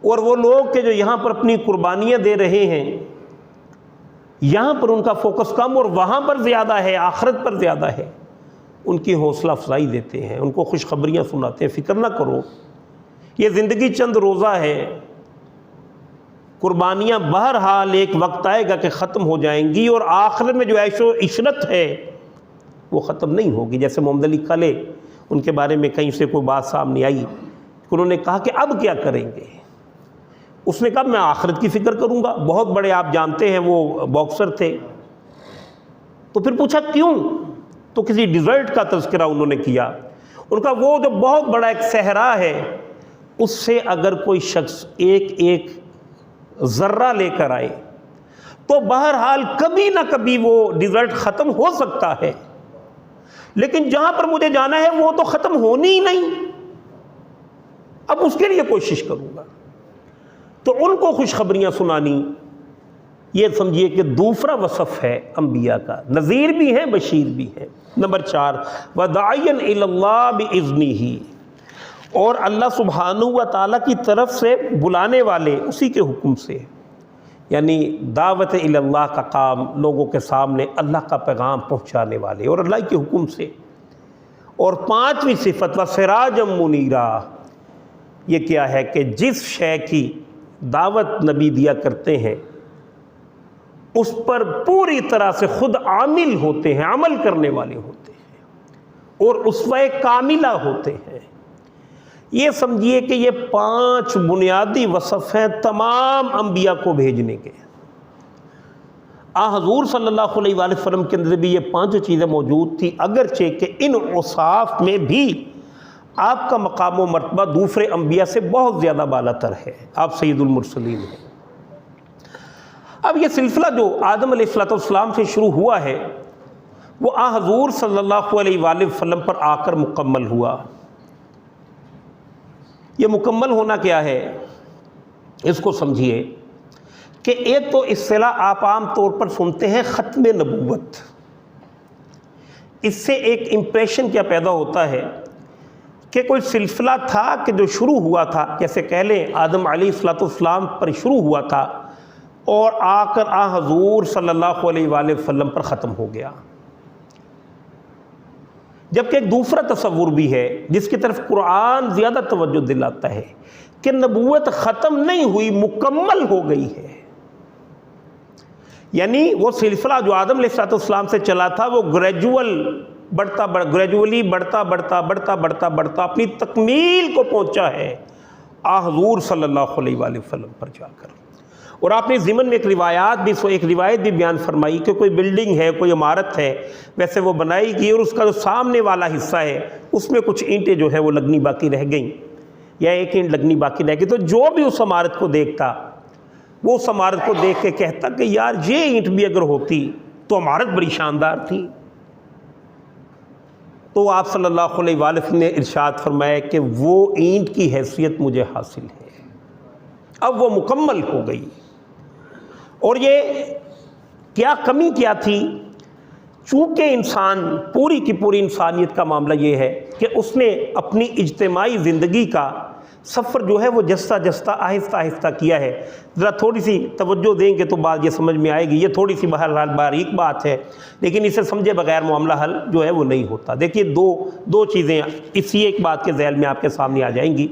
S1: اور وہ لوگ کہ جو یہاں پر اپنی قربانیاں دے رہے ہیں، یہاں پر ان کا فوکس کم اور وہاں پر زیادہ ہے، آخرت پر زیادہ ہے، ان کی حوصلہ افزائی دیتے ہیں، ان کو خوشخبریاں سناتے ہیں، فکر نہ کرو، یہ زندگی چند روزہ ہے، قربانیاں بہرحال ایک وقت آئے گا کہ ختم ہو جائیں گی، اور آخرت میں جو عیش و عشرت ہے وہ ختم نہیں ہوگی۔ جیسے محمد علی کلے، ان کے بارے میں کہیں سے کوئی بات سامنے آئی، انہوں نے کہا کہ اب کیا کریں گے؟ اس نے کہا میں آخرت کی فکر کروں گا۔ بہت بڑے آپ جانتے ہیں وہ باکسر تھے، تو پھر پوچھا کیوں؟ تو کسی ڈیزرٹ کا تذکرہ انہوں نے کیا۔ ان کا وہ جو بہت بڑا ایک صحرا ہے، اس سے اگر کوئی شخص ایک ایک ذرہ لے کر آئے تو بہرحال کبھی نہ کبھی وہ ڈیزرٹ ختم ہو سکتا ہے، لیکن جہاں پر مجھے جانا ہے وہ تو ختم ہونی ہی نہیں، اب اس کے لیے کوشش کروں گا۔ تو ان کو خوشخبریاں سنانی، یہ سمجھیے کہ دوسرا وصف ہے انبیاء کا، نذیر بھی ہیں بشیر بھی ہیں۔ نمبر 4، وَدَاعِيًا إِلَى اللَّهِ بِإِذْنِهِ، اور اللہ سبحانہ و تعالیٰ کی طرف سے بلانے والے اسی کے حکم سے، یعنی دعوت الی اللہ کا کام، لوگوں کے سامنے اللہ کا پیغام پہنچانے والے اور اللہ کے حکم سے۔ اور 5ویں صفت وَسِرَاجًا مُنِيرًا، یہ کیا ہے کہ جس شے کی دعوت نبی دیا کرتے ہیں اس پر پوری طرح سے خود عامل ہوتے ہیں، عمل کرنے والے ہوتے ہیں اور اسوہ کاملہ ہوتے ہیں۔ یہ سمجھیے کہ یہ 5 بنیادی وصف ہیں تمام انبیاء کو بھیجنے کے۔ حضور صلی اللہ علیہ وآلہ وسلم کے اندر بھی یہ 5 چیزیں موجود تھی، اگرچہ کہ ان اوصاف میں بھی آپ کا مقام و مرتبہ دوسرے انبیاء سے بہت زیادہ بالا تر ہے، آپ سید المرسلین ہیں۔ اب یہ سلسلہ جو آدم علیہ السلام سے شروع ہوا ہے وہ حضور صلی اللہ علیہ وآلہ وسلم پر آ کر مکمل ہوا۔ یہ مکمل ہونا کیا ہے اس کو سمجھیے کہ ایک تو اصطلاح آپ عام طور پر سنتے ہیں ختم نبوت، اس سے ایک امپریشن کیا پیدا ہوتا ہے کہ کوئی سلسلہ تھا کہ جو شروع ہوا تھا، جیسے کہہ لیں آدم علیہ السلام پر شروع ہوا تھا اور آ کر حضور صلی اللہ علیہ وآلہ وسلم پر ختم ہو گیا۔ جبکہ ایک دوسرا تصور بھی ہے جس کی طرف قرآن زیادہ توجہ دلاتا ہے کہ نبوت ختم نہیں ہوئی، مکمل ہو گئی ہے۔ یعنی وہ سلسلہ جو آدم علیہ السلام سے چلا تھا وہ گریجولی بڑھتا اپنی تکمیل کو پہنچا ہے حضور صلی اللہ علیہ وآلہ وسلم پر جا کر۔ اور آپ نے ضمن میں ایک روایت بھی بیان فرمائی کہ کوئی بلڈنگ ہے، کوئی عمارت ہے، ویسے وہ بنائی گئی اور اس کا جو سامنے والا حصہ ہے اس میں کچھ اینٹیں جو ہے وہ لگنی باقی رہ گئیں، یا ایک اینٹ لگنی باقی رہ گئی، تو جو بھی اس عمارت کو دیکھتا وہ اس عمارت کو دیکھ کے کہتا کہ یار یہ اینٹ بھی اگر ہوتی تو عمارت بڑی شاندار تھی۔ تو آپ صلی اللہ علیہ وآلہ وسلم نے ارشاد فرمایا کہ وہ اینٹ کی حیثیت مجھے حاصل ہے، اب وہ مکمل ہو گئی۔ اور یہ کیا کمی کیا تھی؟ چونکہ انسان پوری کی پوری انسانیت کا معاملہ یہ ہے کہ اس نے اپنی اجتماعی زندگی کا سفر جو ہے وہ جستہ جستہ آہستہ آہستہ کیا ہے. ذرا تھوڑی سی توجہ دیں گے تو بات یہ سمجھ میں آئے گی. یہ تھوڑی سی بہرحال باریک بات ہے لیکن اسے سمجھے بغیر معاملہ حل جو ہے وہ نہیں ہوتا. دیکھیے دو چیزیں اسی ایک بات کے ذیل میں آپ کے سامنے آ جائیں گی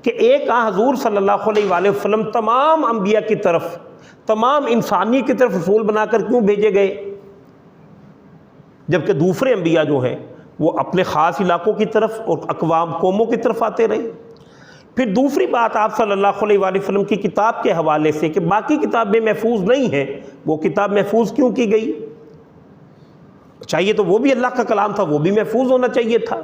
S1: کہ ایک حضور صلی اللہ علیہ وآلہ وسلم تمام انبیاء کی طرف، تمام انسانیت کی طرف رسول بنا کر کیوں بھیجے گئے، جبکہ دوسرے انبیاء جو ہیں وہ اپنے خاص علاقوں کی طرف اور اقوام قوموں کی طرف آتے رہے. پھر دوسری بات آپ صلی اللہ علیہ وآلہ وسلم کی کتاب کے حوالے سے کہ باقی کتابیں محفوظ نہیں ہیں، وہ کتاب محفوظ کیوں کی گئی؟ چاہیے تو وہ بھی اللہ کا کلام تھا، وہ بھی محفوظ ہونا چاہیے تھا.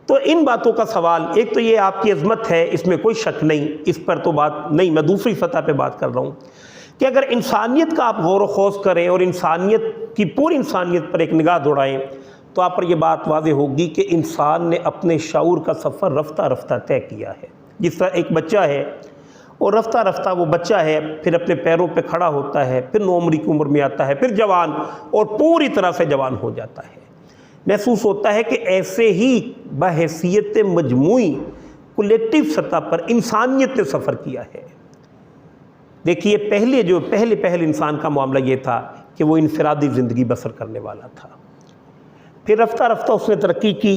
S1: تو ان باتوں کا سوال، ایک تو یہ آپ کی عظمت ہے، اس میں کوئی شک نہیں، اس پر تو بات نہیں، میں دوسری سطح پہ بات کر رہا ہوں کہ اگر انسانیت کا آپ غور و خوض کریں اور انسانیت کی پوری انسانیت پر ایک نگاہ دوڑائیں تو آپ پر یہ بات واضح ہوگی کہ انسان نے اپنے شعور کا سفر رفتہ رفتہ طے کیا ہے. جس طرح ایک بچہ ہے اور رفتہ رفتہ وہ بچہ ہے، پھر اپنے پیروں پہ کھڑا ہوتا ہے، پھر نوعمری کی عمر میں آتا ہے، پھر جوان، اور پوری طرح سے جوان ہو جاتا ہے. محسوس ہوتا ہے کہ ایسے ہی بحیثیت مجموعی کولیکٹیو سطح پر انسانیت نے سفر کیا ہے. دیکھیے پہلے انسان کا معاملہ یہ تھا کہ وہ انفرادی زندگی بسر کرنے والا تھا. پھر رفتہ رفتہ اس نے ترقی کی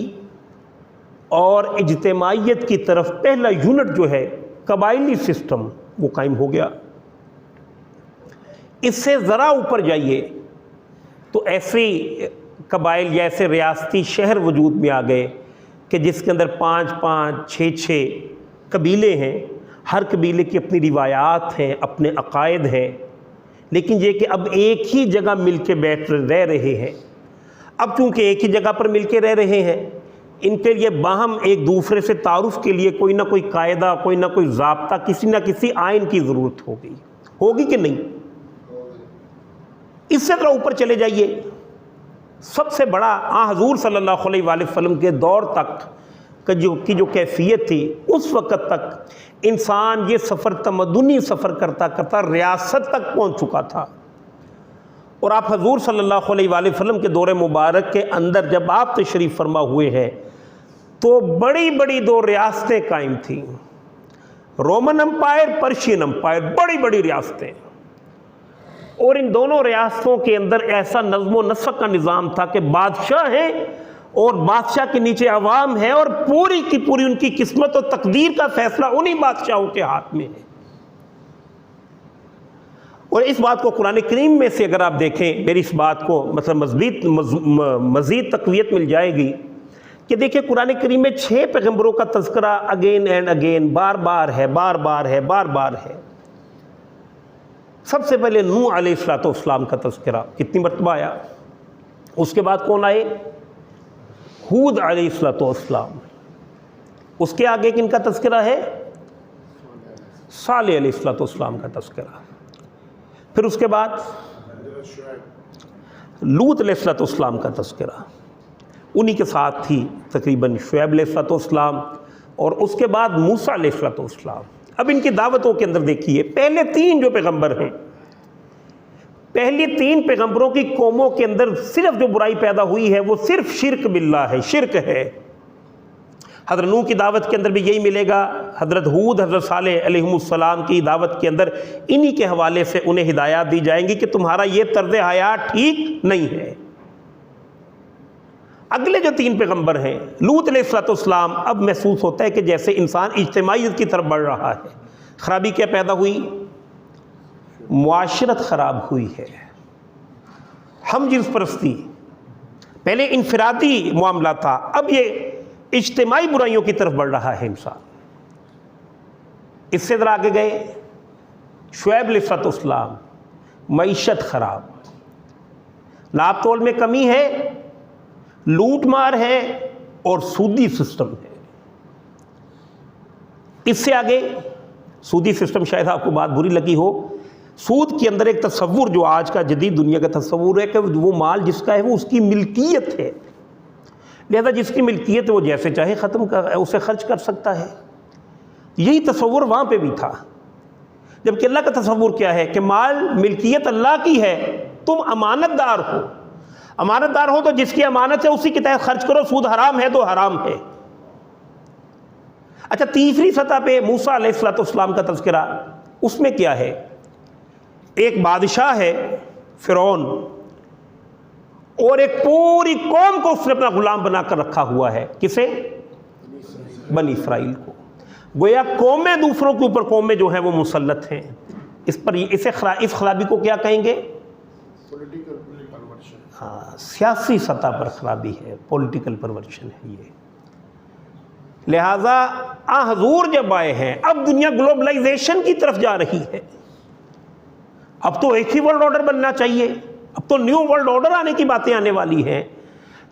S1: اور اجتماعیت کی طرف پہلا یونٹ جو ہے قبائلی سسٹم وہ قائم ہو گیا. اس سے ذرا اوپر جائیے تو ایسے قبائل یا ایسے ریاستی شہر وجود میں آ گئے کہ جس کے اندر 5 6 قبیلے ہیں. ہر قبیلے کی اپنی روایات ہیں، اپنے عقائد ہیں، لیکن یہ کہ اب ایک ہی جگہ مل کے رہ رہے ہیں. اب چونکہ ایک ہی جگہ پر مل کے رہ رہے ہیں، ان کے لیے باہم ایک دوسرے سے تعارف کے لیے کوئی نہ کوئی قاعدہ، کوئی نہ کوئی ضابطہ، کسی نہ کسی آئین کی ضرورت ہوگی کہ نہیں؟ اس سے ذرا اوپر چلے جائیے. سب سے بڑا حضور صلی اللہ علیہ وآلہ وسلم کے دور تک کی جو کیفیت تھی، اس وقت تک انسان یہ سفر تمدنی سفر کرتا کرتا ریاست تک پہنچ چکا تھا. اور آپ حضور صلی اللہ علیہ وآلہ وسلم کے دور مبارک کے اندر جب آپ تشریف فرما ہوئے ہیں تو بڑی بڑی 2 ریاستیں قائم تھیں، رومن امپائر، پرشین امپائر، بڑی بڑی ریاستیں. اور ان دونوں ریاستوں کے اندر ایسا نظم و نسق کا نظام تھا کہ بادشاہ ہیں اور بادشاہ کے نیچے عوام ہے، اور پوری کی پوری ان کی قسمت و تقدیر کا فیصلہ انہی بادشاہوں کے ہاتھ میں ہے. اور اس بات کو قرآن کریم میں سے اگر آپ دیکھیں، میری اس بات کو مطلب مزید تقویت مل جائے گی کہ دیکھیں قرآن کریم میں 6 پیغمبروں کا تذکرہ اگین اینڈ اگین بار بار ہے. سب سے پہلے نوح علیہ السلام کا تذکرہ کتنی مرتبہ آیا، اس کے بعد کون آئے؟ ہود علیہ السلام. اس کے آگے کن کا تذکرہ ہے؟ صالح علیہ السلام کا تذکرہ. پھر اس کے بعد لوط علیہ السلام کا تذکرہ، انہی کے ساتھ ہی تقریباً شعیب علیہ السلام، اور اس کے بعد موسیٰ علیہ السلام. اب ان کی دعوتوں کے اندر دیکھیے پہلے 3 جو پیغمبر ہیں، پہلی 3 پیغمبروں کی قوموں کے اندر صرف جو برائی پیدا ہوئی ہے وہ صرف شرک باللہ ہے، شرک ہے. حضرت نوح کی دعوت کے اندر بھی یہی ملے گا، حضرت ہود، حضرت صالح علیہ السلام کی دعوت کے اندر انہی کے حوالے سے انہیں ہدایات دی جائیں گی کہ تمہارا یہ طرز حیات ٹھیک نہیں ہے. اگلے جو 3 پیغمبر ہیں، لوط علیہ السلام، اب محسوس ہوتا ہے کہ جیسے انسان اجتماعیت کی طرف بڑھ رہا ہے. خرابی کیا پیدا ہوئی؟ معاشرت خراب ہوئی ہے، ہم جنس پرستی. پہلے انفرادی معاملہ تھا، اب یہ اجتماعی برائیوں کی طرف بڑھ رہا ہے انسان. اس سے ذرا آگے گئے، شعیب علیہ السلام، معیشت خراب، ناپ تول میں کمی ہے، لوٹ مار ہے اور سودی سسٹم ہے. اس سے آگے سودی سسٹم، شاید آپ کو بات بری لگی ہو، سود کے اندر ایک تصور جو آج کا جدید دنیا کا تصور ہے کہ وہ مال جس کا ہے وہ اس کی ملکیت ہے، لہذا جس کی ملکیت ہے وہ جیسے چاہے اسے خرچ کر سکتا ہے. یہی تصور وہاں پہ بھی تھا، جبکہ اللہ کا تصور کیا ہے کہ مال ملکیت اللہ کی ہے، تم امانت دار ہو. امانت دار ہو تو جس کی امانت ہے اسی کے تحت خرچ کرو، سود حرام ہے تو حرام ہے. اچھا، تیسری سطح پہ موسیٰ علیہ السلام کا تذکرہ، اس میں کیا ہے؟ ایک بادشاہ ہے فرعون، اور ایک پوری قوم کو اس نے اپنا غلام بنا کر رکھا ہوا ہے۔ کسے؟ بنی اسرائیل کو۔ گویا قومیں دوسروں کے اوپر قومیں جو ہیں وہ مسلط ہیں۔ اس پر اس خرابی کو کیا کہیں گے؟ ہاں، سیاسی سطح پر خرابی ہے، پولیٹیکل پرورشن ہے یہ۔ لہٰذا حضور جب آئے ہیں، اب دنیا گلوبلائزیشن کی طرف جا رہی ہے، اب تو ایک ہی ورلڈ آرڈر بننا چاہیے، اب تو نیو ورلڈ آرڈر آنے کی باتیں آنے والی ہیں۔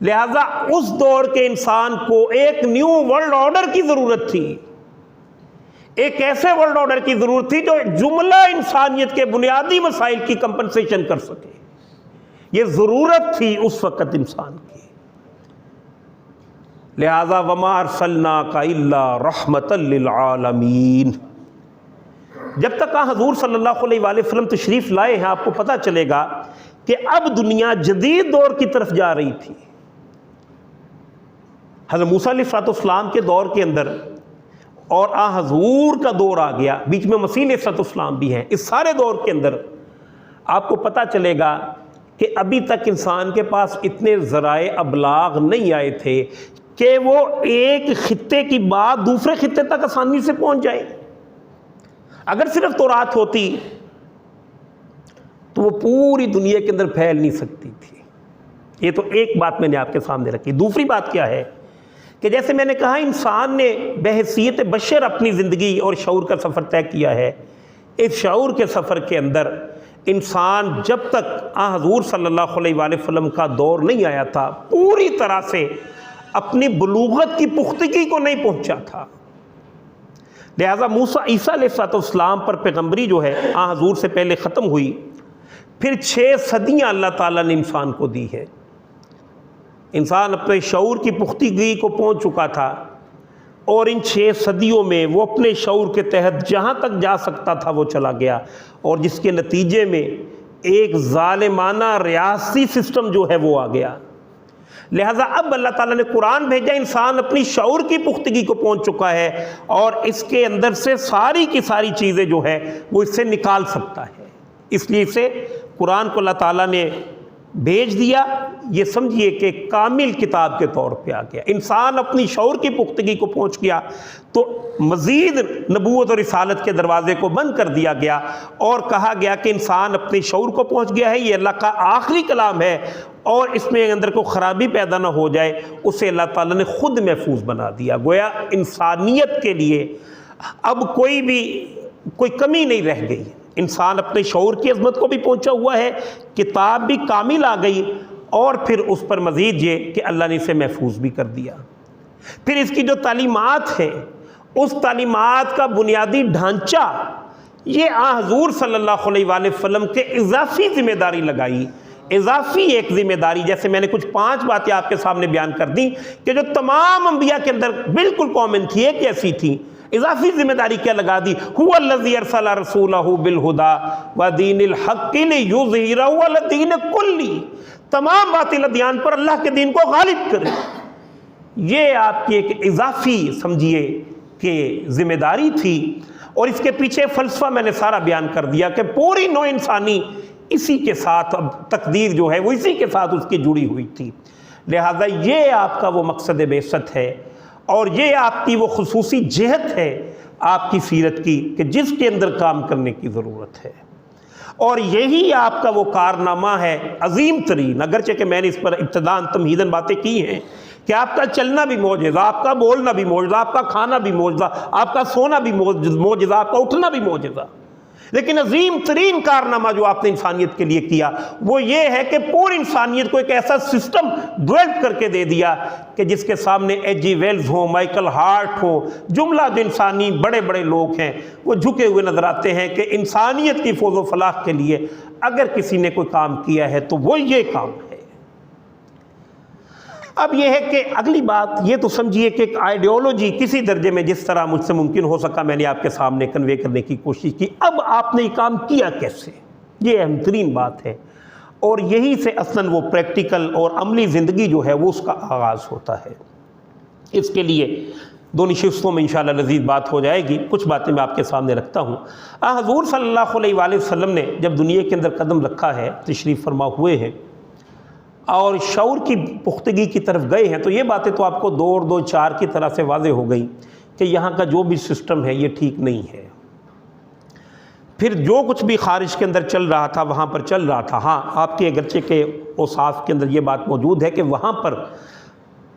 S1: لہٰذا اس دور کے انسان کو ایک نیو ورلڈ آرڈر کی ضرورت تھی، ایک ایسے ورلڈ آرڈر کی ضرورت تھی جو جملہ انسانیت کے بنیادی مسائل کی کمپنسیشن کر سکے۔ یہ ضرورت تھی اس وقت انسان کی۔ لہذا وما ارسلناک الا رحمۃ للعالمین۔ جب تک حضور صلی اللہ علیہ وآلہ وسلم تشریف لائے ہیں، آپ کو پتہ چلے گا کہ اب دنیا جدید دور کی طرف جا رہی تھی۔ حضرت موسیٰ علیہ السلام کے دور کے اندر اور حضور کا دور آ گیا، بیچ میں مسیح علیہ السلام بھی ہیں۔ اس سارے دور کے اندر آپ کو پتہ چلے گا کہ ابھی تک انسان کے پاس اتنے ذرائع ابلاغ نہیں آئے تھے کہ وہ ایک خطے کی بات دوسرے خطے تک آسانی سے پہنچ جائے۔ اگر صرف تورات ہوتی تو وہ پوری دنیا کے اندر پھیل نہیں سکتی تھی۔ یہ تو ایک بات میں نے آپ کے سامنے رکھی۔ دوسری بات کیا ہے کہ جیسے میں نے کہا، انسان نے بحیثیت بشر اپنی زندگی اور شعور کا سفر طے کیا ہے۔ اس شعور کے سفر کے اندر انسان جب تک حضور صلی اللہ علیہ وآلہ وسلم کا دور نہیں آیا تھا، پوری طرح سے اپنی بلوغت کی پختگی کو نہیں پہنچا تھا۔ لہٰذا عیسیٰ علیہ السلام پر پیغمبری جو ہے حضور سے پہلے ختم ہوئی، پھر 6 صدیاں اللہ تعالیٰ نے انسان کو دی ہے۔ انسان اپنے شعور کی پختگی کو پہنچ چکا تھا، اور ان 6 صدیوں میں وہ اپنے شعور کے تحت جہاں تک جا سکتا تھا وہ چلا گیا، اور جس کے نتیجے میں ایک ظالمانہ ریاستی سسٹم جو ہے وہ آ گیا۔ لہٰذا اب اللہ تعالیٰ نے قرآن بھیجا، انسان اپنی شعور کی پختگی کو پہنچ چکا ہے، اور اس کے اندر سے ساری کی ساری چیزیں جو ہے وہ اس سے نکال سکتا ہے۔ اس لیے اسے قرآن کو اللہ تعالیٰ نے بھیج دیا، یہ سمجھیے کہ کامل کتاب کے طور پہ آ گیا۔ انسان اپنی شعور کی پختگی کو پہنچ گیا تو مزید نبوت اور رسالت کے دروازے کو بند کر دیا گیا، اور کہا گیا کہ انسان اپنے شعور کو پہنچ گیا ہے، یہ اللہ کا آخری کلام ہے، اور اس میں اندر کو خرابی پیدا نہ ہو جائے، اسے اللہ تعالیٰ نے خود محفوظ بنا دیا۔ گویا انسانیت کے لیے اب کوئی کمی نہیں رہ گئی۔ انسان اپنے شعور کی عظمت کو بھی پہنچا ہوا ہے، کتاب بھی کامل آ گئی، اور پھر اس پر مزید یہ کہ اللہ نے اسے محفوظ بھی کر دیا۔ پھر اس کی جو تعلیمات ہے، اس تعلیمات کا بنیادی ڈھانچہ یہ حضور صلی اللہ علیہ وآلہ وسلم کے اضافی ذمہ داری لگائی، اضافی ایک ذمہ داری۔ جیسے میں نے کچھ 5 باتیں آپ کے سامنے بیان کر دیں کہ جو تمام انبیاء کے اندر بالکل کامن تھی، ایک ایسی تھی۔ اضافی ذمہ داری کیا لگا دی؟ هو الذی ارسل رسولہ بالہدی ودین الحق لیظہرہ علی الدین کلہ، تمام باطل ادیان پر اللہ کے دین کو غالب کرے۔ یہ آپ کی ایک اضافی سمجھیے کہ ذمہ داری تھی، اور اس کے پیچھے فلسفہ میں نے سارا بیان کر دیا کہ پوری نوع انسانی اسی کے ساتھ، اب تقدیر جو ہے وہ اسی کے ساتھ اس کی جڑی ہوئی تھی۔ لہٰذا یہ آپ کا وہ مقصد بعثت ہے، اور یہ آپ کی وہ خصوصی جہت ہے آپ کی سیرت کی کہ جس کے اندر کام کرنے کی ضرورت ہے، اور یہی آپ کا وہ کارنامہ ہے عظیم ترین۔ اگرچہ کہ میں نے اس پر ابتداءً تمہیداً باتیں کی ہیں کہ آپ کا چلنا بھی معجزہ، آپ کا بولنا بھی معجزہ، آپ کا کھانا بھی معجزہ، آپ کا سونا بھی معجزہ، آپ کا اٹھنا بھی معجزہ، لیکن عظیم ترین کارنامہ جو آپ نے انسانیت کے لیے کیا وہ یہ ہے کہ پوری انسانیت کو ایک ایسا سسٹم ڈیولپ کر کے دے دیا کہ جس کے سامنے ایچ جی ویلز ہوں، مائیکل ہارٹ ہوں، جملہ جو انسانی بڑے بڑے لوگ ہیں وہ جھکے ہوئے نظر آتے ہیں کہ انسانیت کی فوز و فلاح کے لیے اگر کسی نے کوئی کام کیا ہے تو وہ یہ کام ہے۔ اب یہ ہے کہ اگلی بات یہ تو سمجھیے کہ ایک آئیڈیالوجی کسی درجے میں جس طرح مجھ سے ممکن ہو سکا میں نے آپ کے سامنے کنوے کرنے کی کوشش کی۔ اب آپ نے یہ کام کیا کیسے، یہ اہم ترین بات ہے، اور یہی سے اصلاً وہ پریکٹیکل اور عملی زندگی جو ہے وہ اس کا آغاز ہوتا ہے۔ اس کے لیے دو نشستوں میں انشاءاللہ لذیذ بات ہو جائے گی، کچھ باتیں میں آپ کے سامنے رکھتا ہوں۔ حضور صلی اللہ علیہ وآلہ وسلم نے جب دنیا کے اندر قدم رکھا ہے، تشریف فرما ہوئے ہیں اور شعور کی پختگی کی طرف گئے ہیں، تو یہ باتیں تو آپ کو 2 اور 2 4 کی طرح سے واضح ہو گئی کہ یہاں کا جو بھی سسٹم ہے یہ ٹھیک نہیں ہے۔ پھر جو کچھ بھی خارج کے اندر چل رہا تھا وہاں پر چل رہا تھا۔ ہاں، آپ کے اگرچہ کے اوصاف کے اندر یہ بات موجود ہے کہ وہاں پر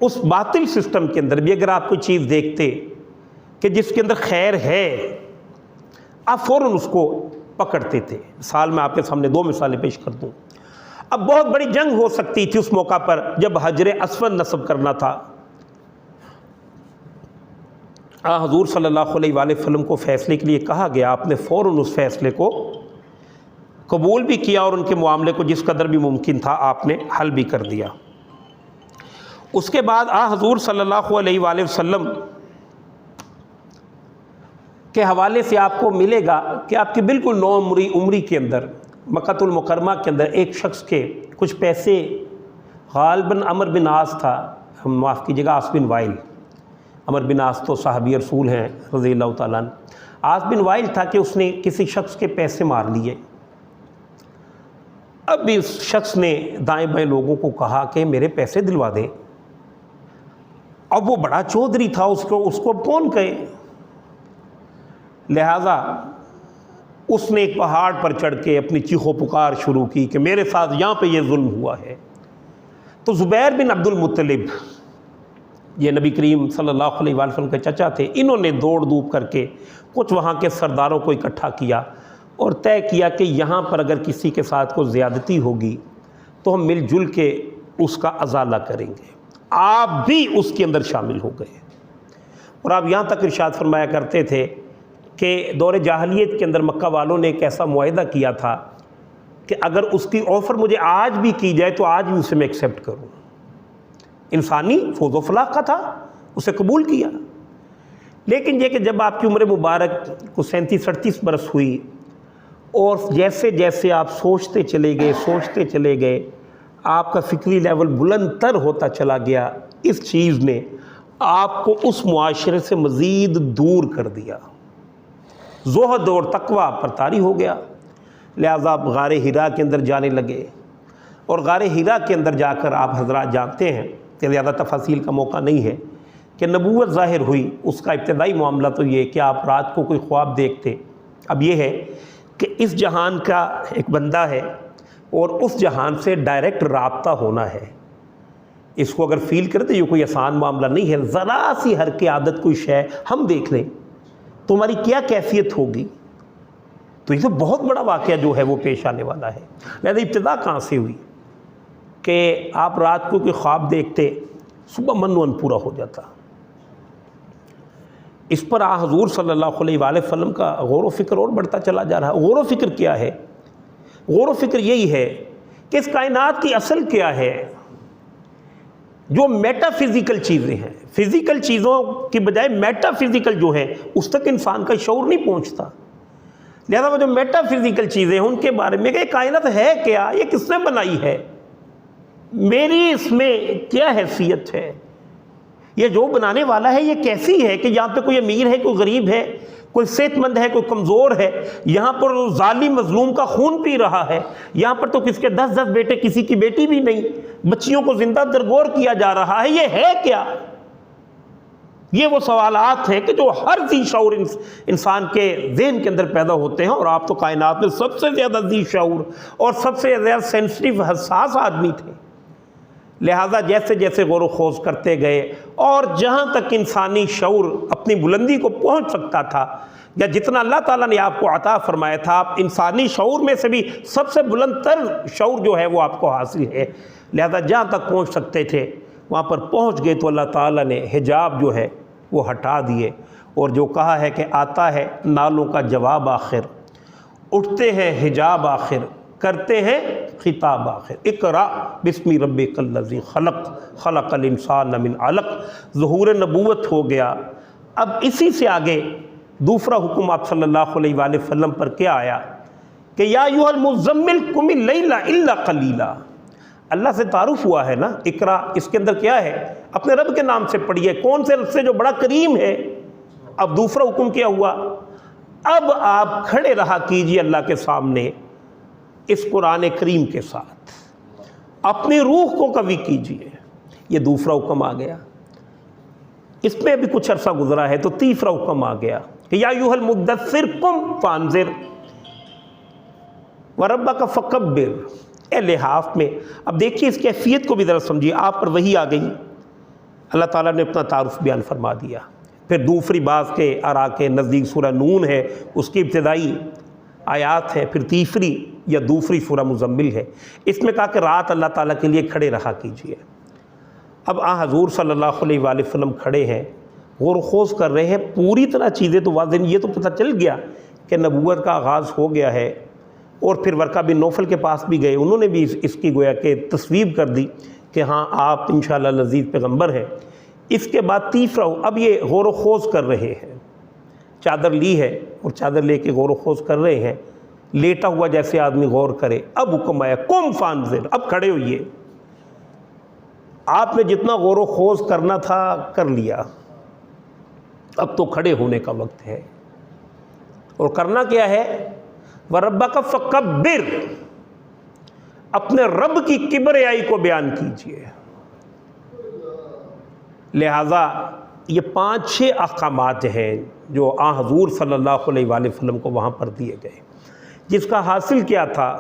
S1: اس باطل سسٹم کے اندر بھی اگر آپ کوئی چیز دیکھتے کہ جس کے اندر خیر ہے، آپ فوراً اس کو پکڑتے تھے۔ مثال میں آپ کے سامنے 2 مثالیں پیش کر دوں۔ اب بہت بڑی جنگ ہو سکتی تھی اس موقع پر جب حجر اسود نصب کرنا تھا، حضور صلی اللہ علیہ وآلہ وسلم کو فیصلے کے لیے کہا گیا، آپ نے فوراً اس فیصلے کو قبول بھی کیا اور ان کے معاملے کو جس قدر بھی ممکن تھا آپ نے حل بھی کر دیا۔ اس کے بعد حضور صلی اللہ علیہ وآلہ وسلم کے حوالے سے آپ کو ملے گا کہ آپ کی بالکل نو عمری کے اندر مکۃ المکرمہ کے اندر ایک شخص کے کچھ پیسے، غالباً عمر بن عاص تھا، معاف کیجیے گا، عاص بن وائل، عمر بن عاص تو صحابی رسول ہیں رضی اللہ تعالیٰ عنہ، عاص بن وائل تھا کہ اس نے کسی شخص کے پیسے مار لیے۔ اب اس شخص نے دائیں بائیں لوگوں کو کہا کہ میرے پیسے دلوا دیں۔ اب وہ بڑا چودھری تھا، اس کو کون کہے، لہٰذا اس نے ایک پہاڑ پر چڑھ کے اپنی چیخو پکار شروع کی کہ میرے ساتھ یہاں پہ یہ ظلم ہوا ہے۔ تو زبیر بن عبد المطلب، یہ نبی کریم صلی اللہ علیہ وآلہ وسلم کے چچا تھے، انہوں نے دوڑ دھوپ کر کے کچھ وہاں کے سرداروں کو اکٹھا کیا اور طے کیا کہ یہاں پر اگر کسی کے ساتھ کوئی زیادتی ہوگی تو ہم مل جل کے اس کا ازالہ کریں گے۔ آپ بھی اس کے اندر شامل ہو گئے اور آپ یہاں تک ارشاد فرمایا کرتے تھے کہ دور جاہلیت کے اندر مکہ والوں نے ایک ایسا معاہدہ کیا تھا کہ اگر اس کی آفر مجھے آج بھی کی جائے تو آج بھی اسے میں ایکسیپٹ کروں۔ انسانی فوز و فلاح کا تھا، اسے قبول کیا۔ لیکن یہ کہ جب آپ کی عمر مبارک کو 37-38 برس ہوئی اور جیسے جیسے آپ سوچتے چلے گئے آپ کا فکری لیول بلند تر ہوتا چلا گیا، اس چیز نے آپ کو اس معاشرے سے مزید دور کر دیا، زہد اور تقویٰ پر طاری ہو گیا۔ لہٰذا آپ غار حرا کے اندر جانے لگے اور غار حرا کے اندر جا کر آپ حضرات جانتے ہیں کہ زیادہ تفاصیل کا موقع نہیں ہے کہ نبوت ظاہر ہوئی۔ اس کا ابتدائی معاملہ تو یہ کہ آپ رات کو کوئی خواب دیکھتے۔ اب یہ ہے کہ اس جہان کا ایک بندہ ہے اور اس جہان سے ڈائریکٹ رابطہ ہونا ہے، اس کو اگر فیل کرتے یہ کوئی آسان معاملہ نہیں ہے۔ ذرا سی حرکت عادت کوئی شے ہم دیکھ لیں تمہاری کیا کیفیت ہوگی، تو یہ تو بہت بڑا واقعہ جو ہے وہ پیش آنے والا ہے۔ لہذا ابتدا کہاں سے ہوئی کہ آپ رات کو کوئی خواب دیکھتے، صبح من و ان پورا ہو جاتا۔ اس پر حضور صلی اللہ علیہ وآلہ وسلم کا غور و فکر اور بڑھتا چلا جا رہا ہے۔ غور و فکر کیا ہے؟ غور و فکر یہی ہے کہ اس کائنات کی اصل کیا ہے۔ جو میٹا فزیکل چیزیں ہیں، فزیکل چیزوں کی بجائے میٹا فزیکل جو ہے اس تک انسان کا شعور نہیں پہنچتا۔ لہذا وہ جو میٹا فزیکل چیزیں ہیں ان کے بارے میں کہ کائنات ہے کیا، یہ کس نے بنائی ہے، میری اس میں کیا حیثیت ہے، یہ جو بنانے والا ہے یہ کیسی ہے کہ یہاں پہ کوئی امیر ہے، کوئی غریب ہے، کوئی صحت مند ہے، کوئی کمزور ہے، یہاں پر ظالم مظلوم کا خون پی رہا ہے، یہاں پر تو کس کے 10 بیٹے کسی کی بیٹی بھی نہیں، بچیوں کو زندہ درگور کیا جا رہا ہے، یہ ہے کیا؟ یہ وہ سوالات ہیں کہ جو ہر ذی شعور انسان کے ذہن کے اندر پیدا ہوتے ہیں، اور آپ تو کائنات میں سب سے زیادہ ذی شعور اور سب سے زیادہ سینسٹیو حساس آدمی تھے۔ لہٰذا جیسے جیسے غور و خوض کرتے گئے اور جہاں تک انسانی شعور اپنی بلندی کو پہنچ سکتا تھا یا جتنا اللہ تعالیٰ نے آپ کو عطا فرمایا تھا، آپ انسانی شعور میں سے بھی سب سے بلند تر شعور جو ہے وہ آپ کو حاصل ہے، لہذا جہاں تک پہنچ سکتے تھے وہاں پر پہنچ گئے تو اللہ تعالیٰ نے حجاب جو ہے وہ ہٹا دیے، اور جو کہا ہے کہ آتا ہے نالوں کا جواب آخر، اٹھتے ہیں حجاب آخر، کرتے ہیں خطاب آخر، اقرا بسم ربک الذی خلق خلق الانسان من علق، ظہور نبوت ہو گیا۔ اب اسی سے آگے دوسرا حکم آپ صلی اللہ علیہ وآلہ وسلم پر کیا آیا کہ یا ایھا المزمل قم اللیل الا قلیلا، اللہ سے تعارف ہوا ہے نا، اقرا، اس کے اندر کیا ہے؟ اپنے رب کے نام سے پڑھیے، کون سے رب سے جو بڑا کریم ہے۔ اب دوسرا حکم کیا ہوا؟ اب آپ کھڑے رہا کیجئے اللہ کے سامنے اس قرآن کریم کے ساتھ، اپنی روح کو قوی کیجئے۔ یہ دوسرا حکم آ گیا۔ اس میں بھی کچھ عرصہ گزرا ہے تو تیسرا حکم آ گیا کہ یا ایھا المدثر قم فانذر وربک فکبر۔ اے لحاف میں، اب دیکھیے اس کیفیت کو بھی ذرا سمجھیے۔ آپ پر وحی آ گئی، اللہ تعالیٰ نے اپنا تعارف بیان فرما دیا، پھر دوسری باز کے آرا کے نزدیک سورہ نون ہے، اس کی ابتدائی آیات ہے، پھر تیسری یا دوسری سورہ مزمل ہے۔ اس میں کہا کہ رات اللہ تعالیٰ کے لیے کھڑے رہا کیجیے۔ اب حضور صلی اللہ علیہ وآلہ وسلم کھڑے ہیں، غور و خوض کر رہے ہیں، پوری طرح چیزیں تو واضح نہیں، یہ تو پتہ چل گیا کہ نبوت کا آغاز ہو گیا ہے۔ اور پھر ورقہ بن نوفل کے پاس بھی گئے، انہوں نے بھی اس کی گویا کہ تصویب کر دی کہ ہاں آپ انشاءاللہ لذیذ پیغمبر ہیں۔ اس کے بعد تیسرا، اب یہ غور و خوض کر رہے ہیں، چادر لی ہے اور چادر لے کے غور و خوض کر رہے ہیں، لیٹا ہوا جیسے آدمی غور کرے۔ اب حکم آیا قم فانذر، اب کھڑے ہوئیے۔ آپ نے جتنا غور و خوض کرنا تھا کر لیا، اب تو کھڑے ہونے کا وقت ہے۔ اور کرنا کیا ہے؟ وَرَبَّكَ فَكَبِّرْ، اپنے رب کی کبریائی کو بیان کیجئے۔ لہٰذا یہ 5-6 احکامات ہیں جو حضور صلی اللہ علیہ وآلہ وسلم کو وہاں پر دیے گئے، جس کا حاصل کیا تھا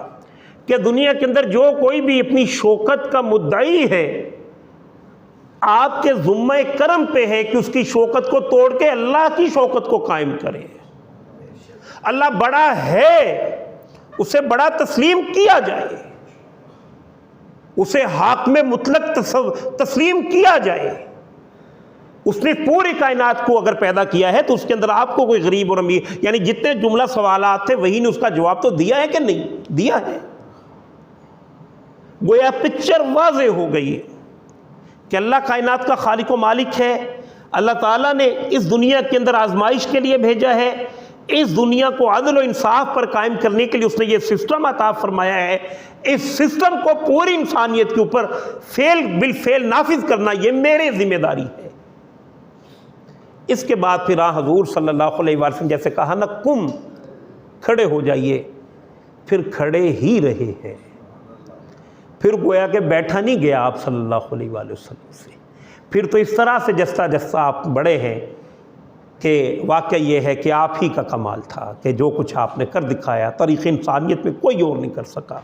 S1: کہ دنیا کے اندر جو کوئی بھی اپنی شوکت کا مدعی ہے، آپ کے ذمہ کرم پہ ہے کہ اس کی شوکت کو توڑ کے اللہ کی شوکت کو قائم کرے۔ اللہ بڑا ہے، اسے بڑا تسلیم کیا جائے، اسے حاکم مطلق تسلیم کیا جائے۔ اس نے پوری کائنات کو اگر پیدا کیا ہے تو اس کے اندر آپ کو کوئی غریب اور امیر، یعنی جتنے جملہ سوالات تھے وہی نے اس کا جواب تو دیا ہے کہ نہیں دیا ہے؟ گویا پکچر واضح ہو گئی ہے کہ اللہ کائنات کا خالق و مالک ہے۔ اللہ تعالیٰ نے اس دنیا کے اندر آزمائش کے لیے بھیجا ہے، اس دنیا کو عدل و انصاف پر قائم کرنے کے لیے اس نے یہ سسٹم عطا فرمایا ہے۔ اس سسٹم کو پوری انسانیت کے اوپر فعل بالفعل نافذ کرنا یہ میرے ذمہ داری ہے۔ اس کے بعد پھر حضور صلی اللہ علیہ وسلم جیسے کہا نا قم، کھڑے ہو جائیے، پھر کھڑے ہی رہے ہیں۔ پھر گویا کہ بیٹھا نہیں گیا آپ صلی اللہ علیہ وآلہ وسلم سے، پھر تو اس طرح سے جستا جستا آپ بڑے ہیں کہ واقعہ یہ ہے کہ آپ ہی کا کمال تھا کہ جو کچھ آپ نے کر دکھایا تاریخ انسانیت میں کوئی اور نہیں کر سکا۔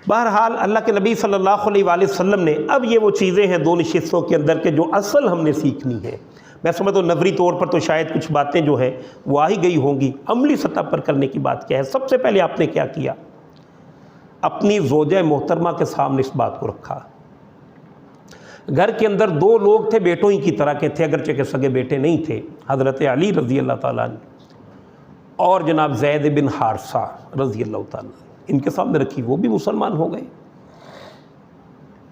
S1: بہرحال اللہ کے نبی صلی اللہ علیہ وآلہ وسلم نے، اب یہ وہ چیزیں ہیں 2 نشستوں کے اندر کہ جو اصل ہم نے سیکھنی ہے۔ میں سمجھتا ہوں نظری طور پر تو شاید کچھ باتیں جو ہیں وہ آ ہی گئی ہوں گی، عملی سطح پر کرنے کی بات کیا ہے؟ سب سے پہلے آپ نے کیا کیا؟ اپنی زوجہ محترمہ کے سامنے اس بات کو رکھا۔ گھر کے اندر 2 لوگ تھے، بیٹوں ہی کی طرح کے تھے، اگرچہ کہ سگے بیٹے نہیں تھے، حضرت علی رضی اللہ تعالیٰ عنہ اور جناب زید بن حارثہ رضی اللہ تعالیٰ عنہ، ان کے سامنے رکھی، وہ بھی مسلمان ہو گئے۔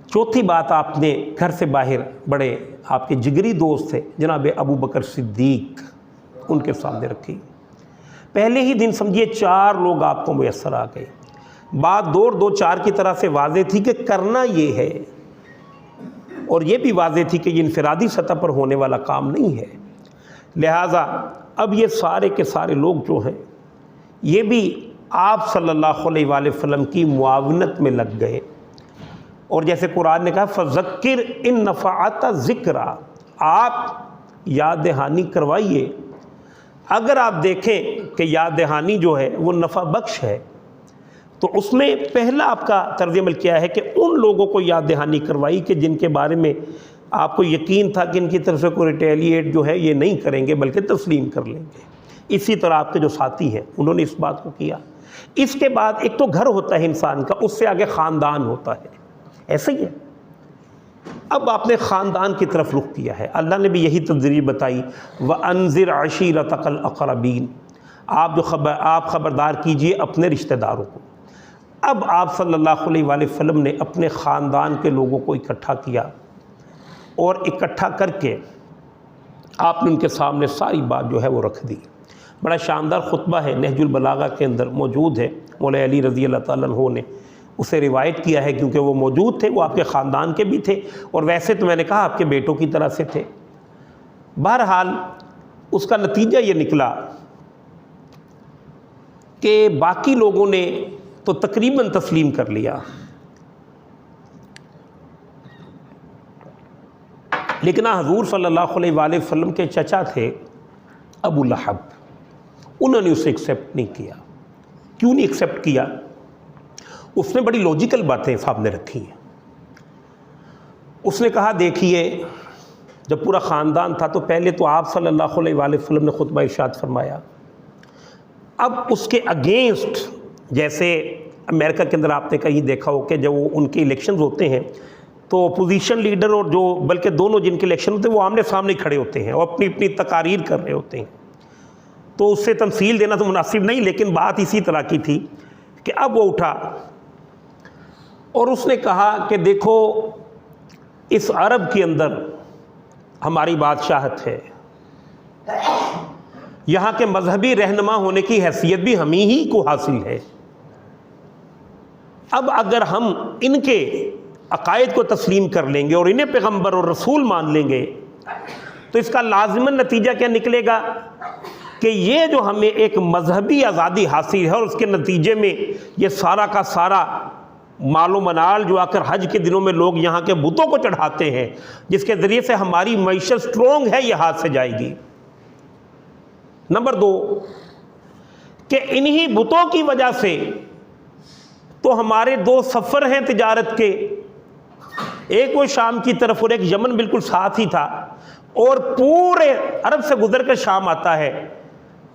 S1: چوتھی بات آپ نے گھر سے باہر بڑے آپ کے جگری دوست تھے جناب ابو بکر صدیق، ان کے سامنے رکھی۔ پہلے ہی دن سمجھیے 4 لوگ آپ کو میسر آ گئے۔ بات 2-4 کی طرح سے واضح تھی کہ کرنا یہ ہے، اور یہ بھی واضح تھی کہ یہ انفرادی سطح پر ہونے والا کام نہیں ہے۔ لہٰذا اب یہ سارے کے سارے لوگ جو ہیں یہ بھی آپ صلی اللہ علیہ وآلہ وسلم کی معاونت میں لگ گئے، اور جیسے قرآن نے کہا فذکر ان نفعت ذکرا، آپ یاد دہانی کروائیے۔ اگر آپ دیکھیں کہ یاد دہانی جو ہے وہ نفع بخش ہے تو اس میں پہلا آپ کا طرز عمل کیا ہے کہ ان لوگوں کو یاد دہانی کروائی کہ جن کے بارے میں آپ کو یقین تھا کہ ان کی طرف سے کوئی ریٹیلیٹ جو ہے یہ نہیں کریں گے بلکہ تسلیم کر لیں گے۔ اسی طرح آپ کے جو ساتھی ہیں انہوں نے اس بات کو کیا۔ اس کے بعد ایک تو گھر ہوتا ہے انسان کا، اس سے آگے خاندان ہوتا ہے، ایسے ہی ہے۔ اب آپ نے خاندان کی طرف رخ کیا ہے، اللہ نے بھی یہی تدبیر بتائی وَأَنذِرْ عَشِيرَتَكَ الْأَقْرَبِينَ، آپ خبردار کیجئے اپنے رشتہ داروں کو۔ اب آپ صلی اللہ علیہ وآلہ وسلم نے اپنے خاندان کے لوگوں کو اکٹھا کیا، اور اکٹھا کر کے آپ نے ان کے سامنے ساری بات جو ہے وہ رکھ دی۔ بڑا شاندار خطبہ ہے، نہج البلاغہ کے اندر موجود ہے، مولا علی رضی اللہ تعالیٰ عنہ نے اسے روایت کیا ہے کیونکہ وہ موجود تھے، وہ آپ کے خاندان کے بھی تھے اور ویسے تو میں نے کہا آپ کے بیٹوں کی طرح سے تھے۔ بہرحال اس کا نتیجہ یہ نکلا کہ باقی لوگوں نے تو تقریباً تسلیم کر لیا، لیکن حضور صلی اللہ علیہ وآلہ وسلم کے چچا تھے ابو لہب، انہوں نے اسے ایکسیپٹ نہیں کیا۔ کیوں نہیں ایکسیپٹ کیا؟ اس نے بڑی لاجیکل باتیں سامنے رکھی ہیں۔ اس نے کہا دیکھیے جب پورا خاندان تھا تو پہلے تو آپ صلی اللہ علیہ وآلہ وسلم نے خطبہ ارشاد فرمایا، اب اس کے اگینسٹ، جیسے امریکہ کے اندر آپ نے کہیں دیکھا ہو کہ جب وہ ان کے الیکشنز ہوتے ہیں تو اپوزیشن لیڈر اور جو بلکہ دونوں جن کے الیکشن ہوتے ہیں وہ آمنے سامنے کھڑے ہوتے ہیں اور اپنی اپنی تقاریر کر رہے ہوتے ہیں، تو اس سے تمثیل دینا تو مناسب نہیں، لیکن بات اسی طرح کی تھی کہ اب وہ اٹھا اور اس نے کہا کہ دیکھو اس عرب کے اندر ہماری بادشاہت ہے، یہاں کے مذہبی رہنما ہونے کی حیثیت بھی ہمیں ہی کو حاصل ہے، اب اگر ہم ان کے عقائد کو تسلیم کر لیں گے اور انہیں پیغمبر اور رسول مان لیں گے تو اس کا لازماً نتیجہ کیا نکلے گا کہ یہ جو ہمیں ایک مذہبی آزادی حاصل ہے اور اس کے نتیجے میں یہ سارا کا سارا مال و منال جو آ کر حج کے دنوں میں لوگ یہاں کے بتوں کو چڑھاتے ہیں، جس کے ذریعے سے ہماری معیشت سٹرونگ ہے، یہ ہاتھ سے جائے گی۔ نمبر 2 کہ انہی بتوں کی وجہ سے تو ہمارے 2 سفر ہیں تجارت کے، ایک وہ شام کی طرف اور ایک یمن بالکل ساتھ ہی تھا، اور پورے عرب سے گزر کر شام آتا ہے،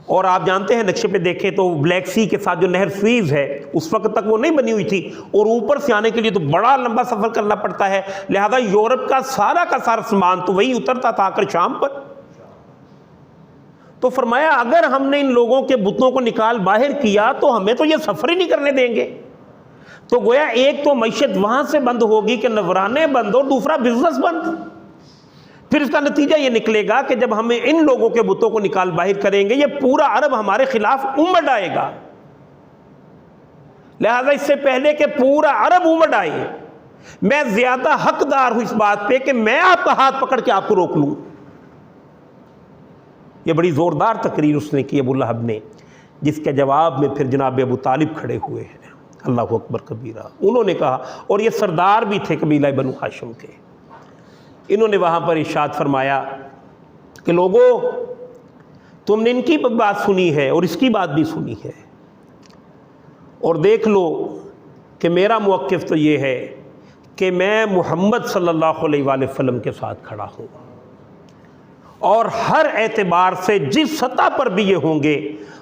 S1: اور آپ جانتے ہیں نقشے پہ دیکھیں تو بلیک سی کے ساتھ جو نہر سوئز ہے اس وقت تک وہ نہیں بنی ہوئی تھی، اور اوپر سے آنے کے لیے تو بڑا لمبا سفر کرنا پڑتا ہے، لہذا یورپ کا سارا سامان تو وہی اترتا تھا آ کر شام پر۔ تو فرمایا اگر ہم نے ان لوگوں کے بتوں کو نکال باہر کیا تو ہمیں تو یہ سفر ہی نہیں کرنے دیں گے، تو گویا ایک تو معیشت وہاں سے بند ہوگی کہ نورانے بند اور دوسرا بزنس بند، پھر اس کا نتیجہ یہ نکلے گا کہ جب ہمیں ان لوگوں کے بتوں کو نکال باہر کریں گے یہ پورا عرب ہمارے خلاف امڑ آئے گا، لہذا اس سے پہلے کہ پورا عرب امڑ آئے میں زیادہ حقدار ہوں اس بات پہ کہ میں آپ کا ہاتھ پکڑ کے آپ کو روک لوں۔ یہ بڑی زوردار تقریر اس نے کی ابو لہب نے، جس کے جواب میں پھر جناب ابو طالب کھڑے ہوئے ہیں، اللہ اکبر کبیرہ۔ انہوں نے کہا، اور یہ سردار بھی تھے قبیلہ بنو ہاشم کے، انہوں نے وہاں پر ارشاد فرمایا کہ لوگوں تم نے ان کی بات سنی ہے اور اس کی بات بھی سنی ہے، اور دیکھ لو کہ میرا موقف تو یہ ہے کہ میں محمد صلی اللہ علیہ وآلہ وسلم کے ساتھ کھڑا ہوں، اور ہر اعتبار سے جس سطح پر بھی یہ ہوں گے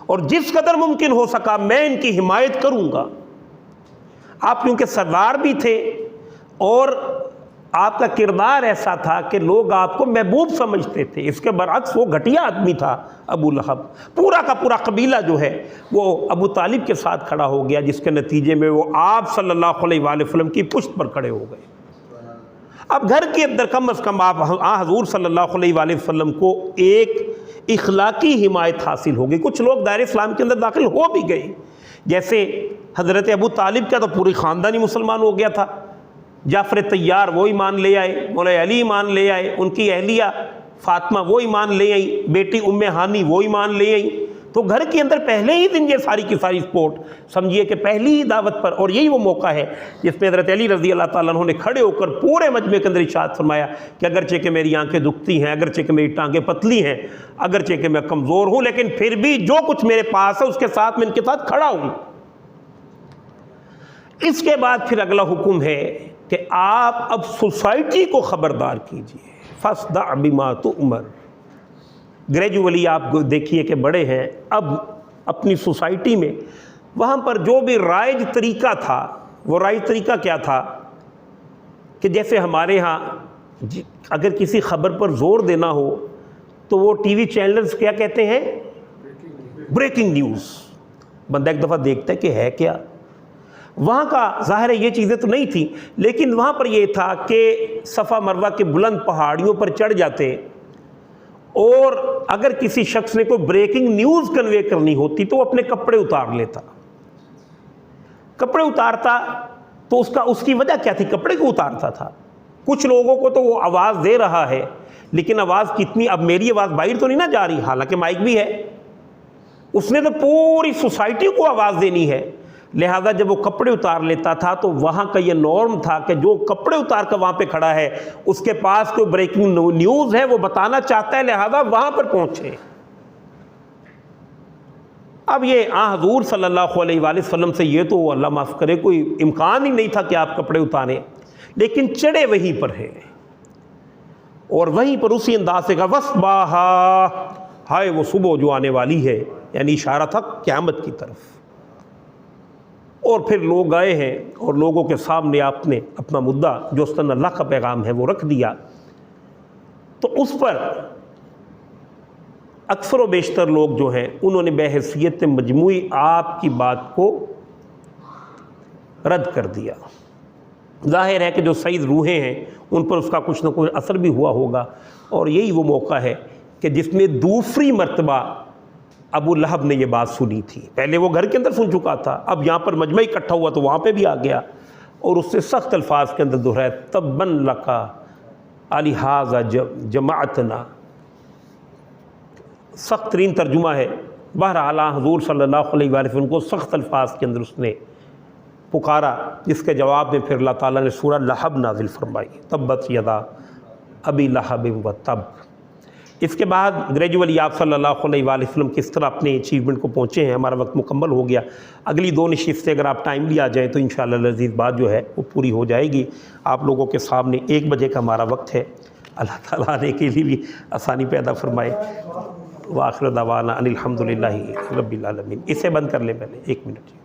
S1: اور جس قدر ممکن ہو سکا میں ان کی حمایت کروں گا۔ آپ کیونکہ سردار بھی تھے اور آپ کا کردار ایسا تھا کہ لوگ آپ کو محبوب سمجھتے تھے، اس کے برعکس وہ گھٹیا آدمی تھا ابو لہب، پورا کا پورا قبیلہ جو ہے وہ ابو طالب کے ساتھ کھڑا ہو گیا، جس کے نتیجے میں وہ آپ صلی اللہ علیہ وآلہ وسلم کی پشت پر کھڑے ہو گئے۔ اب گھر کے اندر کم از کم آپ حضور صلی اللہ علیہ وآلہ وسلم کو ایک اخلاقی حمایت حاصل ہوگی۔ کچھ لوگ دائرہ اسلام کے اندر داخل ہو بھی گئے، جیسے حضرت ابو طالب کا تو پوری خاندانی مسلمان ہو گیا تھا، جعفر طیار وہ ایمان لے آئے، مولا علی ایمان لے آئے، ان کی اہلیہ فاطمہ وہ ایمان لے آئی، بیٹی ام ہانی وہ ایمان لے آئی، تو گھر کے اندر پہلے ہی دن یہ ساری کی ساری سپورٹ سمجھیے کہ پہلی ہی دعوت پر، اور یہی وہ موقع ہے جس میں حضرت علی رضی اللہ تعالیٰ عنہ نے کھڑے ہو کر پورے مجمع کے اندر ارشاد فرمایا کہ اگرچہ کہ میری آنکھیں دکھتی ہیں، اگرچہ کہ میری ٹانگیں پتلی ہیں، اگرچہ کہ میں کمزور ہوں، لیکن پھر بھی جو کچھ میرے پاس ہے اس کے ساتھ میں ان کے ساتھ کھڑا ہوں۔ اس کے بعد پھر اگلا حکم ہے کہ آپ اب سوسائٹی کو خبردار کیجئے، فاصدع بما تؤمر۔ گریجولی آپ دیکھیے کہ بڑے ہیں، اب اپنی سوسائٹی میں وہاں پر جو بھی رائج طریقہ تھا، وہ رائج طریقہ کیا تھا کہ جیسے ہمارے ہاں اگر کسی خبر پر زور دینا ہو تو وہ ٹی وی چینلز کیا کہتے ہیں؟ Breaking news. بندہ ایک دفعہ دیکھتا ہے کہ ہے کیا، وہاں کا ظاہر ہے یہ چیزیں تو نہیں تھیں، لیکن وہاں پر یہ تھا کہ صفا مروہ کے بلند پہاڑیوں پر چڑھ جاتے، اور اگر کسی شخص نے کوئی بریکنگ نیوز کنوے کرنی ہوتی تو وہ اپنے کپڑے اتار لیتا، کپڑے اتارتا تو اس کی وجہ کیا تھی؟ کپڑے کو اتارتا تھا. کچھ لوگوں کو تو وہ آواز دے رہا ہے لیکن آواز کتنی، اب میری آواز باہر تو نہیں نہ جا رہی، حالانکہ مائک بھی ہے، اس نے تو پوری سوسائٹی کو آواز دینی ہے. لہذا جب وہ کپڑے اتار لیتا تھا تو وہاں کا یہ نارم تھا کہ جو کپڑے اتار کر وہاں پہ کھڑا ہے اس کے پاس کوئی بریکنگ نیوز ہے، وہ بتانا چاہتا ہے، لہذا وہاں پر پہنچے. اب یہ حضور صلی اللہ علیہ وآلہ وسلم سے یہ تو اللہ معاف کرے کوئی امکان ہی نہیں تھا کہ آپ کپڑے اتاریں، لیکن چڑھے وہیں پر ہیں اور وہیں پر اسی انداز سے کہا وَصْبَاحَا، ہائے وہ صبح جو آنے والی ہے، یعنی اشارہ تھا قیامت کی طرف. اور پھر لوگ آئے ہیں اور لوگوں کے سامنے آپ نے اپنا مدعا جو اصلاً اللہ کا پیغام ہے وہ رکھ دیا. تو اس پر اکثر و بیشتر لوگ جو ہیں انہوں نے بحیثیت مجموعی آپ کی بات کو رد کر دیا. ظاہر ہے کہ جو سعید روحیں ہیں ان پر اس کا کچھ نہ کچھ اثر بھی ہوا ہوگا، اور یہی وہ موقع ہے کہ جس میں دوسری مرتبہ ابو لہب نے یہ بات سنی تھی. پہلے وہ گھر کے اندر سن چکا تھا، اب یہاں پر مجمع اکٹھا ہوا تو وہاں پہ بھی آ گیا اور اس سے سخت الفاظ کے اندر دہرایا تباً لکا الہٰذا جمعتنا. سخت ترین ترجمہ ہے. بہرحال حضور صلی اللہ علیہ وآلہ وسلم کو سخت الفاظ کے اندر اس نے پکارا، جس کے جواب میں پھر اللہ تعالیٰ نے سورہ لہب نازل فرمائی، تبت یدا ابی لہب و تب. اس کے بعد گریجولی آپ صلی اللہ علیہ وآلہ وسلم کس طرح اپنے اچیومنٹ کو پہنچے ہیں. ہمارا وقت مکمل ہو گیا. اگلی 2 نشستیں اگر آپ ٹائم لیا جائیں تو انشاءاللہ العزیز بات جو ہے وہ پوری ہو جائے گی. آپ لوگوں کے سامنے 1 بجے کا ہمارا وقت ہے. اللہ تعالیٰ آنے کے لیے بھی آسانی پیدا فرمائے. وآخر دعوانا ان الحمد للہ رب العالمین. اسے بند کر لیں پہلے 1 منٹ.